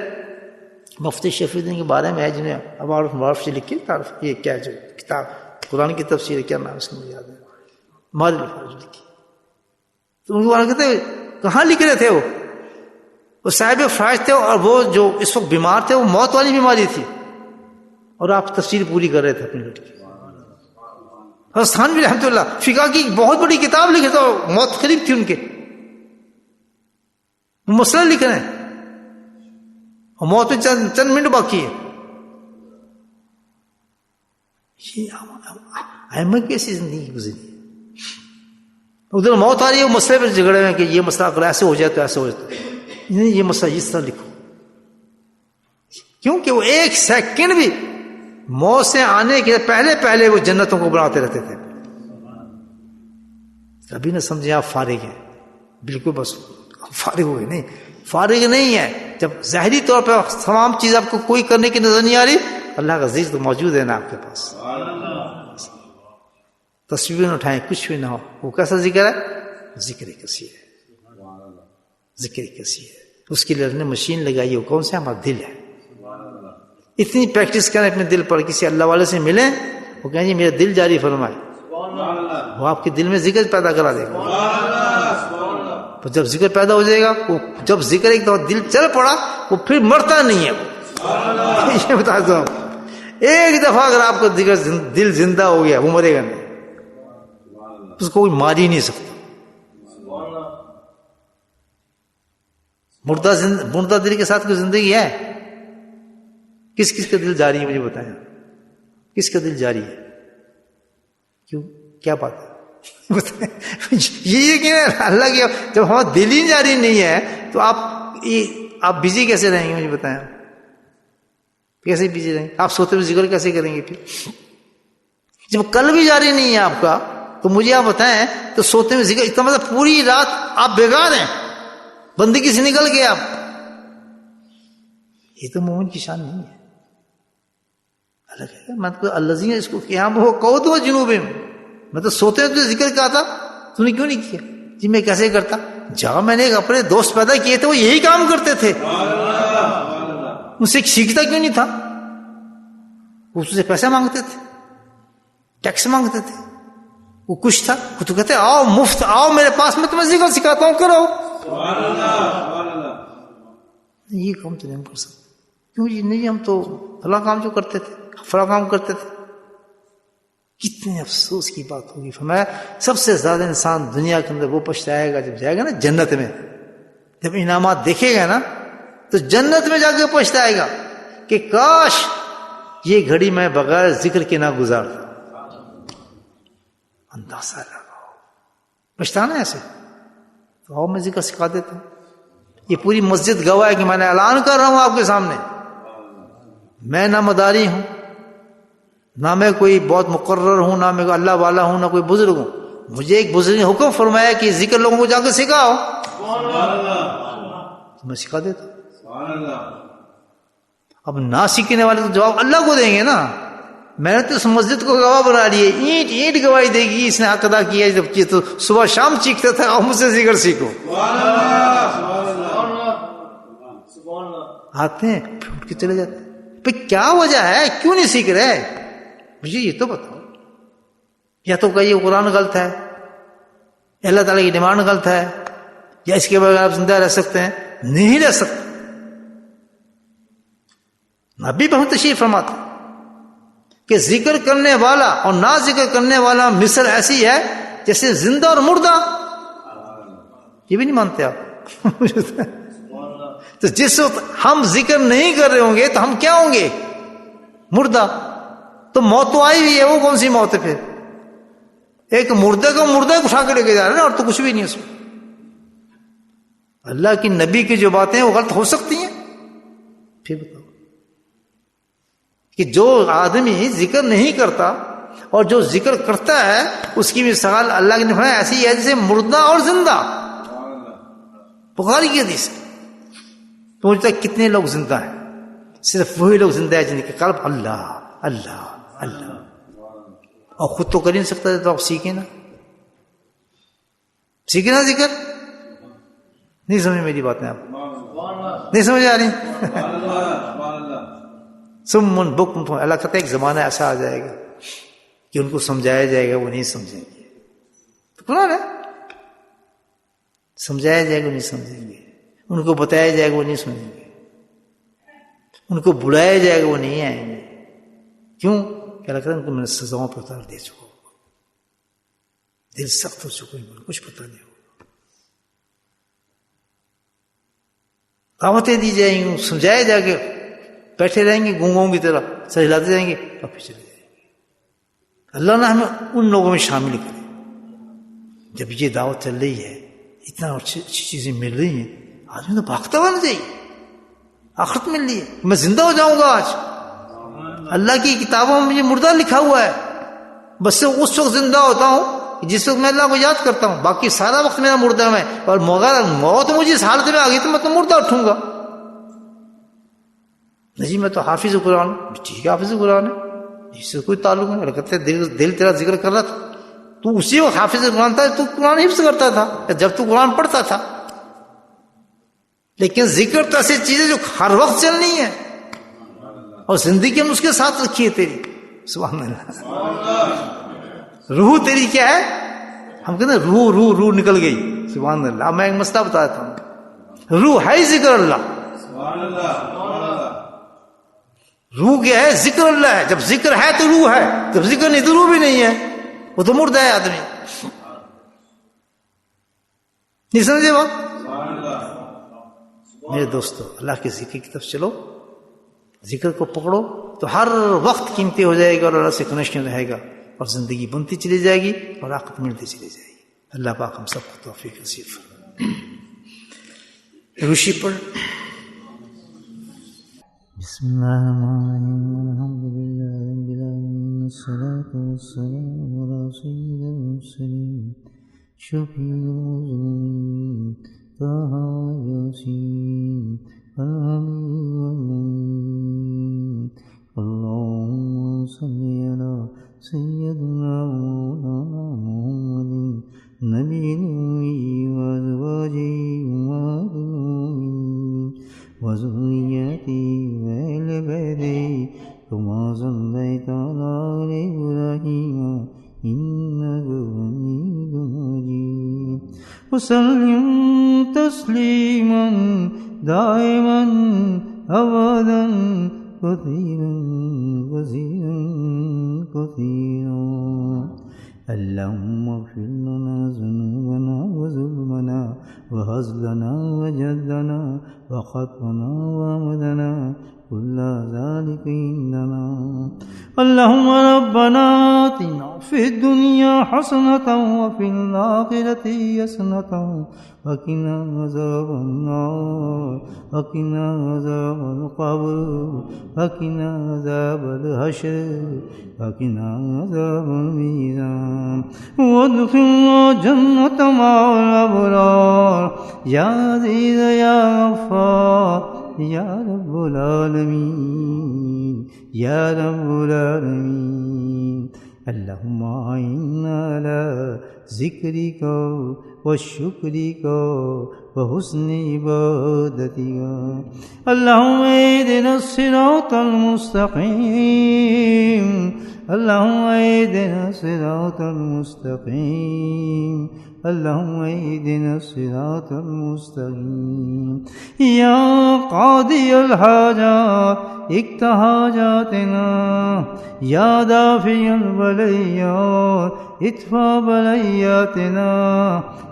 مفتی شفیع الدین کے بارے میں ہے جنہیں معرف سے لکھی، یہ کیا جو کتاب قرآن کی تفسیر ہے، کیا نام اس میں یاد ہے، مال الفرج لکھی، تو ان کے بارے میں کہتے ہیں کہاں لکھ رہے تھے وہ صاحب فرائض تھے، اور وہ جو اس وقت بیمار تھے وہ موت والی بیماری تھی، اور آپ تفسیر پوری کر رہے تھے اپنی لڑکی۔ حسن بھی رحمۃ اللہ فقہ کی بہت بڑی کتاب لکھی تو موت قریب تھی ان کے، وہ مسئلہ لکھ رہے ہیں اور موت میں چند منٹ باقی ہے۔ احمد کیسی زندگی گزری، ادھر موت آ رہی ہے، وہ مسئلے پر جھگڑے ہیں کہ یہ مسئلہ اگر ایسے ہو جائے تو ایسے ہو جائے، نہیں یہ مسئلہ اس طرح لکھو، کیونکہ وہ ایک سیکنڈ بھی موت سے آنے کے پہلے وہ جنتوں کو بناتے رہتے تھے۔ کبھی نہ سمجھے آپ فارغ ہیں، بالکل بس فارغ ہو گئے، نہیں فارغ نہیں ہے۔ جب ظاہری طور پہ تمام چیز آپ کو کوئی کرنے کی نظر نہیں آ رہی، اللہ کا ذکر تو موجود ہے نا آپ کے پاس، تصویر نہ اٹھائیں، کچھ بھی نہ ہو، وہ کیسا ذکر ہے؟ ذکر کثیر ہے، ذکر کثیر ہے۔ اس کے لیے نے مشین لگائی، وہ کون سا؟ ہمارا دل ہے۔ اتنی پریکٹس کریں اپنے دل پر، کسی اللہ والے سے ملیں، وہ کہیں جی میرا دل جاری فرمائے، وہ آپ کے دل میں ذکر پیدا کرا دے گا۔ جب ذکر پیدا ہو جائے گا، وہ جب ذکر ایک دفعہ دل چل پڑا، وہ پھر مرتا نہیں ہے۔ یہ بتا دو، ایک دفعہ اگر آپ کو دل زندہ ہو گیا، وہ مرے گا نہیں، اس کو کوئی مار ہی نہیں سکتا۔ مردہ دل کے ساتھ کوئی زندگی ہے؟ کس کا دل جاری ہے مجھے بتائیں، کس کا دل جاری ہے؟ کیوں، کیا بات ہے؟ یہ کہ اللہ کی جب ہمارا دل ہی جاری نہیں ہے تو آپ بزی کیسے رہیں گے؟ مجھے بتائیں، کیسے بزی رہیں گے؟ آپ سوتے ہوئے ذکر کیسے کریں گے؟ پھر جب قلب بھی جاری نہیں ہے آپ کا تو مجھے آپ بتائیں تو سوتے ہوئے ذکر، اس کا مطلب پوری رات آپ بیکار ہیں، بندگی سے نکل گئے آپ. یہ تو مومن کی شان نہیں ہے. الگ ہے. میں تو الذین اس کو قیام ہو قعود و جنوب، میں تو سوتے ہوئے ذکر کہا تھا، تو نے کیوں نہیں کیا؟ جی میں کیسے کرتا؟ جہاں میں نے اپنے دوست پیدا کیے تھے وہ یہی کام کرتے تھے، ان سے سیکھتا کیوں نہیں تھا؟ اس سے پیسے مانگتے تھے، ٹیکس مانگتے تھے، وہ کچھ تھا وہ تو کہتے آؤ مفت آؤ میرے پاس، میں تمہیں ذکر سکھاتا ہوں، کرو. یہ کام تو نہیں کر سکتے. کیوں جی؟ نہیں، ہم تو فلاں کام جو کرتے تھے، فلاں کام کرتے تھے. کتنے افسوس کی بات ہوگی. فرمایا سب سے زیادہ انسان دنیا کے اندر وہ پچھتائے گا جب جائے گا نا جنت میں، جب انعامات دیکھے گا نا تو جنت میں جا کے پچھتائے گا کہ کاش یہ گھڑی میں بغیر ذکر کے نہ گزارتا. اندازہ لگاؤ. پچھتانا ایسے تو آؤ میں ذکر سکھا دیتا ہوں. یہ پوری مسجد گواہ ہے کہ میں نے اعلان کر رہا ہوں آپ کے سامنے، میں نہ مداری ہوں، نہ میں کوئی بہت مقرر ہوں، نہ میں اللہ والا ہوں، نہ کوئی بزرگ ہوں. مجھے ایک بزرگ نے حکم فرمایا کہ ذکر لوگوں کو جا کے سکھاؤ، تو میں سکھا دیتا ہوں. اب نہ سیکھنے والے تو جواب اللہ کو دیں گے نا. میں نے تو اس مسجد کو گواہ بنا لیے، اینٹ اینٹ گواہی دے گی اس نے حق ادا کیا جب کہ تو صبح شام چیختا تھا اور مجھ سے ذکر سیکھو. آتے ہیں پھر اٹھ کے چلے جاتے ہیں. بھئی کیا وجہ ہے، کیوں نہیں سیکھ رہے؟ مجھے یہ تو بتاؤ. یا تو کہیے قرآن غلط ہے، اللہ تعالیٰ کی ڈیمانڈ غلط ہے، یا اس کے بغیر آپ زندہ رہ سکتے ہیں. نہیں رہ سکتے. نبی بہت تشریف فرماتے کہ ذکر کرنے والا اور نہ ذکر کرنے والا مثل ایسی ہے جیسے زندہ اور مردہ. یہ بھی نہیں مانتے آپ؟ تو جس وقت ہم ذکر نہیں کر رہے ہوں گے تو ہم کیا ہوں گے؟ مردہ. تو موت تو آئی ہوئی ہے، وہ کون سی موت ہے پھر؟ ایک مردے کو مردہ اٹھا کے لے کے جا رہے ہیں اور تو کچھ بھی نہیں اس میں. اللہ کی نبی کی جو باتیں وہ غلط ہو سکتی ہیں؟ پھر بتاؤ کہ جو آدمی ذکر نہیں کرتا اور جو ذکر کرتا ہے اس کی مثال اللہ کے نے فرمایا ایسی ہے جیسے مردہ اور زندہ. بخاری کی حدیث. پہنچتا ہے کتنے لوگ زندہ ہیں؟ صرف وہی لوگ زندہ ہیں جن کے قلب اللہ اللہ اللہ. اور خود تو کر ہی نہیں سکتا تو آپ سیکھیں نا، سیکھیں نا ذکر. نہیں سمجھ میری باتیں آپ؟ نہیں سمجھ آ رہی؟ سمن بکم. تو اللہ کہتا ہے ایک زمانہ ایسا آ جائے گا کہ ان کو سمجھایا جائے گا وہ نہیں سمجھیں گے. تو قرآن ہے، سمجھایا جائے گا وہ نہیں سمجھیں گے، ان کو بتایا جائے گا وہ نہیں سمجھیں گے، ان کو بلایا جائے گا وہ نہیں آئیں گے. کیوں؟ کہ اللہ کہتا ہے ان کو میں نے سزاؤں پہ اتار دے چکا ہوں، دل سخت ہو چکا ہے، کچھ پتہ نہیں ہوگا. دعوتیں دی جائیں گی، سمجھایا جائے گا، بیٹھے رہیں گے گونگوں کی طرح سہلاتے جائیں گے اور پھر چلے جائیں گے. اللہ نے ہمیں ان لوگوں میں شامل کرے. جب یہ دعوت چل رہی ہے، اتنا اچھی چیزیں مل رہی ہیں، آدمی تو بھاگتا ہوا نہیں چاہیے. آخرت مل رہی ہے، میں زندہ ہو جاؤں گا آج. اللہ کی کتابوں میں مجھے مردہ لکھا ہوا ہے. بس سے اس وقت زندہ ہوتا ہوں جس وقت میں اللہ کو یاد کرتا ہوں، باقی سارا وقت میرا مردہ میں. اور مگر موت مجھے اس حالت میں آ گئی تو میں تو مردہ اٹھوں گا. نہیں میں تو حافظ قرآن. ٹھیک ہے حافظ قرآن ہے، اس سے کوئی تعلق نہیں. کہتے دل تیرا ذکر کر رہا تھا، تو اسی وقت حافظ قرآن تھا، تو قرآن حفظ کرتا تھا جب تو قرآن پڑھتا تھا. لیکن ذکر تو ایسی چیزیں جو ہر وقت چلنی ہے اور زندگی ہم اس کے ساتھ رکھی ہے تیری. سبحان اللہ. روح تیری کیا ہے؟ ہم کہتے ہیں روح نکل گئی. سبحان اللہ. میں ایک مسئلہ بتا دیتا ہوں. روح ہے ذکر اللہ. روح کیا ہے؟ ذکر اللہ ہے. جب ذکر ہے تو روح ہے، جب ذکر نہیں تو روح بھی نہیں ہے، وہ تو مردہ ہے آدمی. نہیں سمجھے بات؟ میرے دوستو اللہ کے ذکر کی طرف چلو، ذکر کو پکڑو تو ہر وقت قیمتی ہو جائے گا اور اللہ سے کنیکشن رہے گا اور زندگی بنتی چلی جائے گی اور آخرت ملتی چلی جائے گی. اللہ پاک ہم سب کو توفیق نصیب فرمائے. روشی پر بسم الله الرحمن الرحيم الحمد لله رب العالمين الصلاة والسلام على سيد المرسلين شفيع المذنبين طه ياسين الحبيب والأمين اللهم صل على سيدنا مولانا محمد نبي الأمي وأزواجه أمهات المؤمنين وذريته وأهل بيته كما صليت على آل إبراهيم إنك حميد مجيد وسلم تسليما دائما أبدا كثيرا كثيرا كثيرا اللهم اغفر لنا ذنوبنا وظلمنا وهزلنا وجدنا وخطأنا وعمدنا كل ذلك عندنا اللهم ربنا آتنا في الدنيا حسنة وفي الآخرة حسنة وقنا عذاب النار وقنا عذاب القبر وقنا عذاب الحشر وقنا عذاب الميزان وادخلنا جنة مع الأبرار يا عزيز يا غفار يا رب العالمين يا رب العالمين اللهم أعنا على ذكرك وشكرك وحسن عبادتك اللهم اهدنا الصراط المستقيم اللهم اهدنا الصراط المستقيم اللهم اهدنا الصراط المستقيم يا قاضي الحاجات اقض حاجاتنا يا دافع البليات ادفع بلياتنا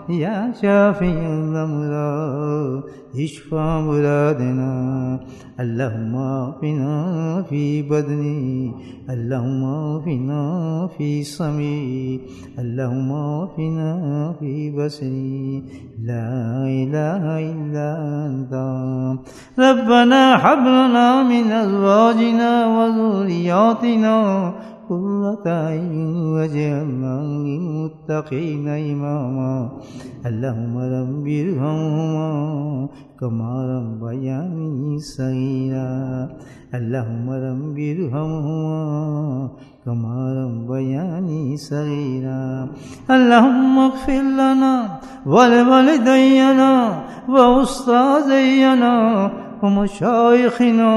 يا شافي الأمراض اشفى مرادنا اللهم عافنا في بدني اللهم عافنا في سمعي اللهم عافنا في بصري لا إله إلا أنت ربنا هب لنا من أزواجنا وذرياتنا قرة أعين واجعلنا للمتقين إماما اللهم رب ارحمهما كما ربياني صغيرا اللهم رب ارحمهما كما ربياني صغيرا اللهم اغفر لنا ولوالدينا وأستاذينا ومشايخنا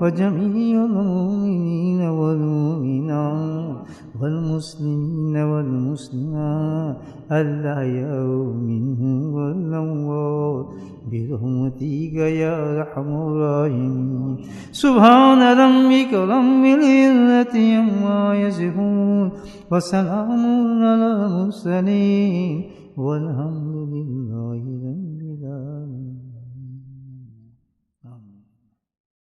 وجميع المؤمنين والمؤمنات والمسلمين والمسلمات الأحياء منهم والأموات برحمتك يا أرحم الراحمين سبحان ربك رب العزة عما يصفون وسلام على المرسلين والحمد لله رب العالمين.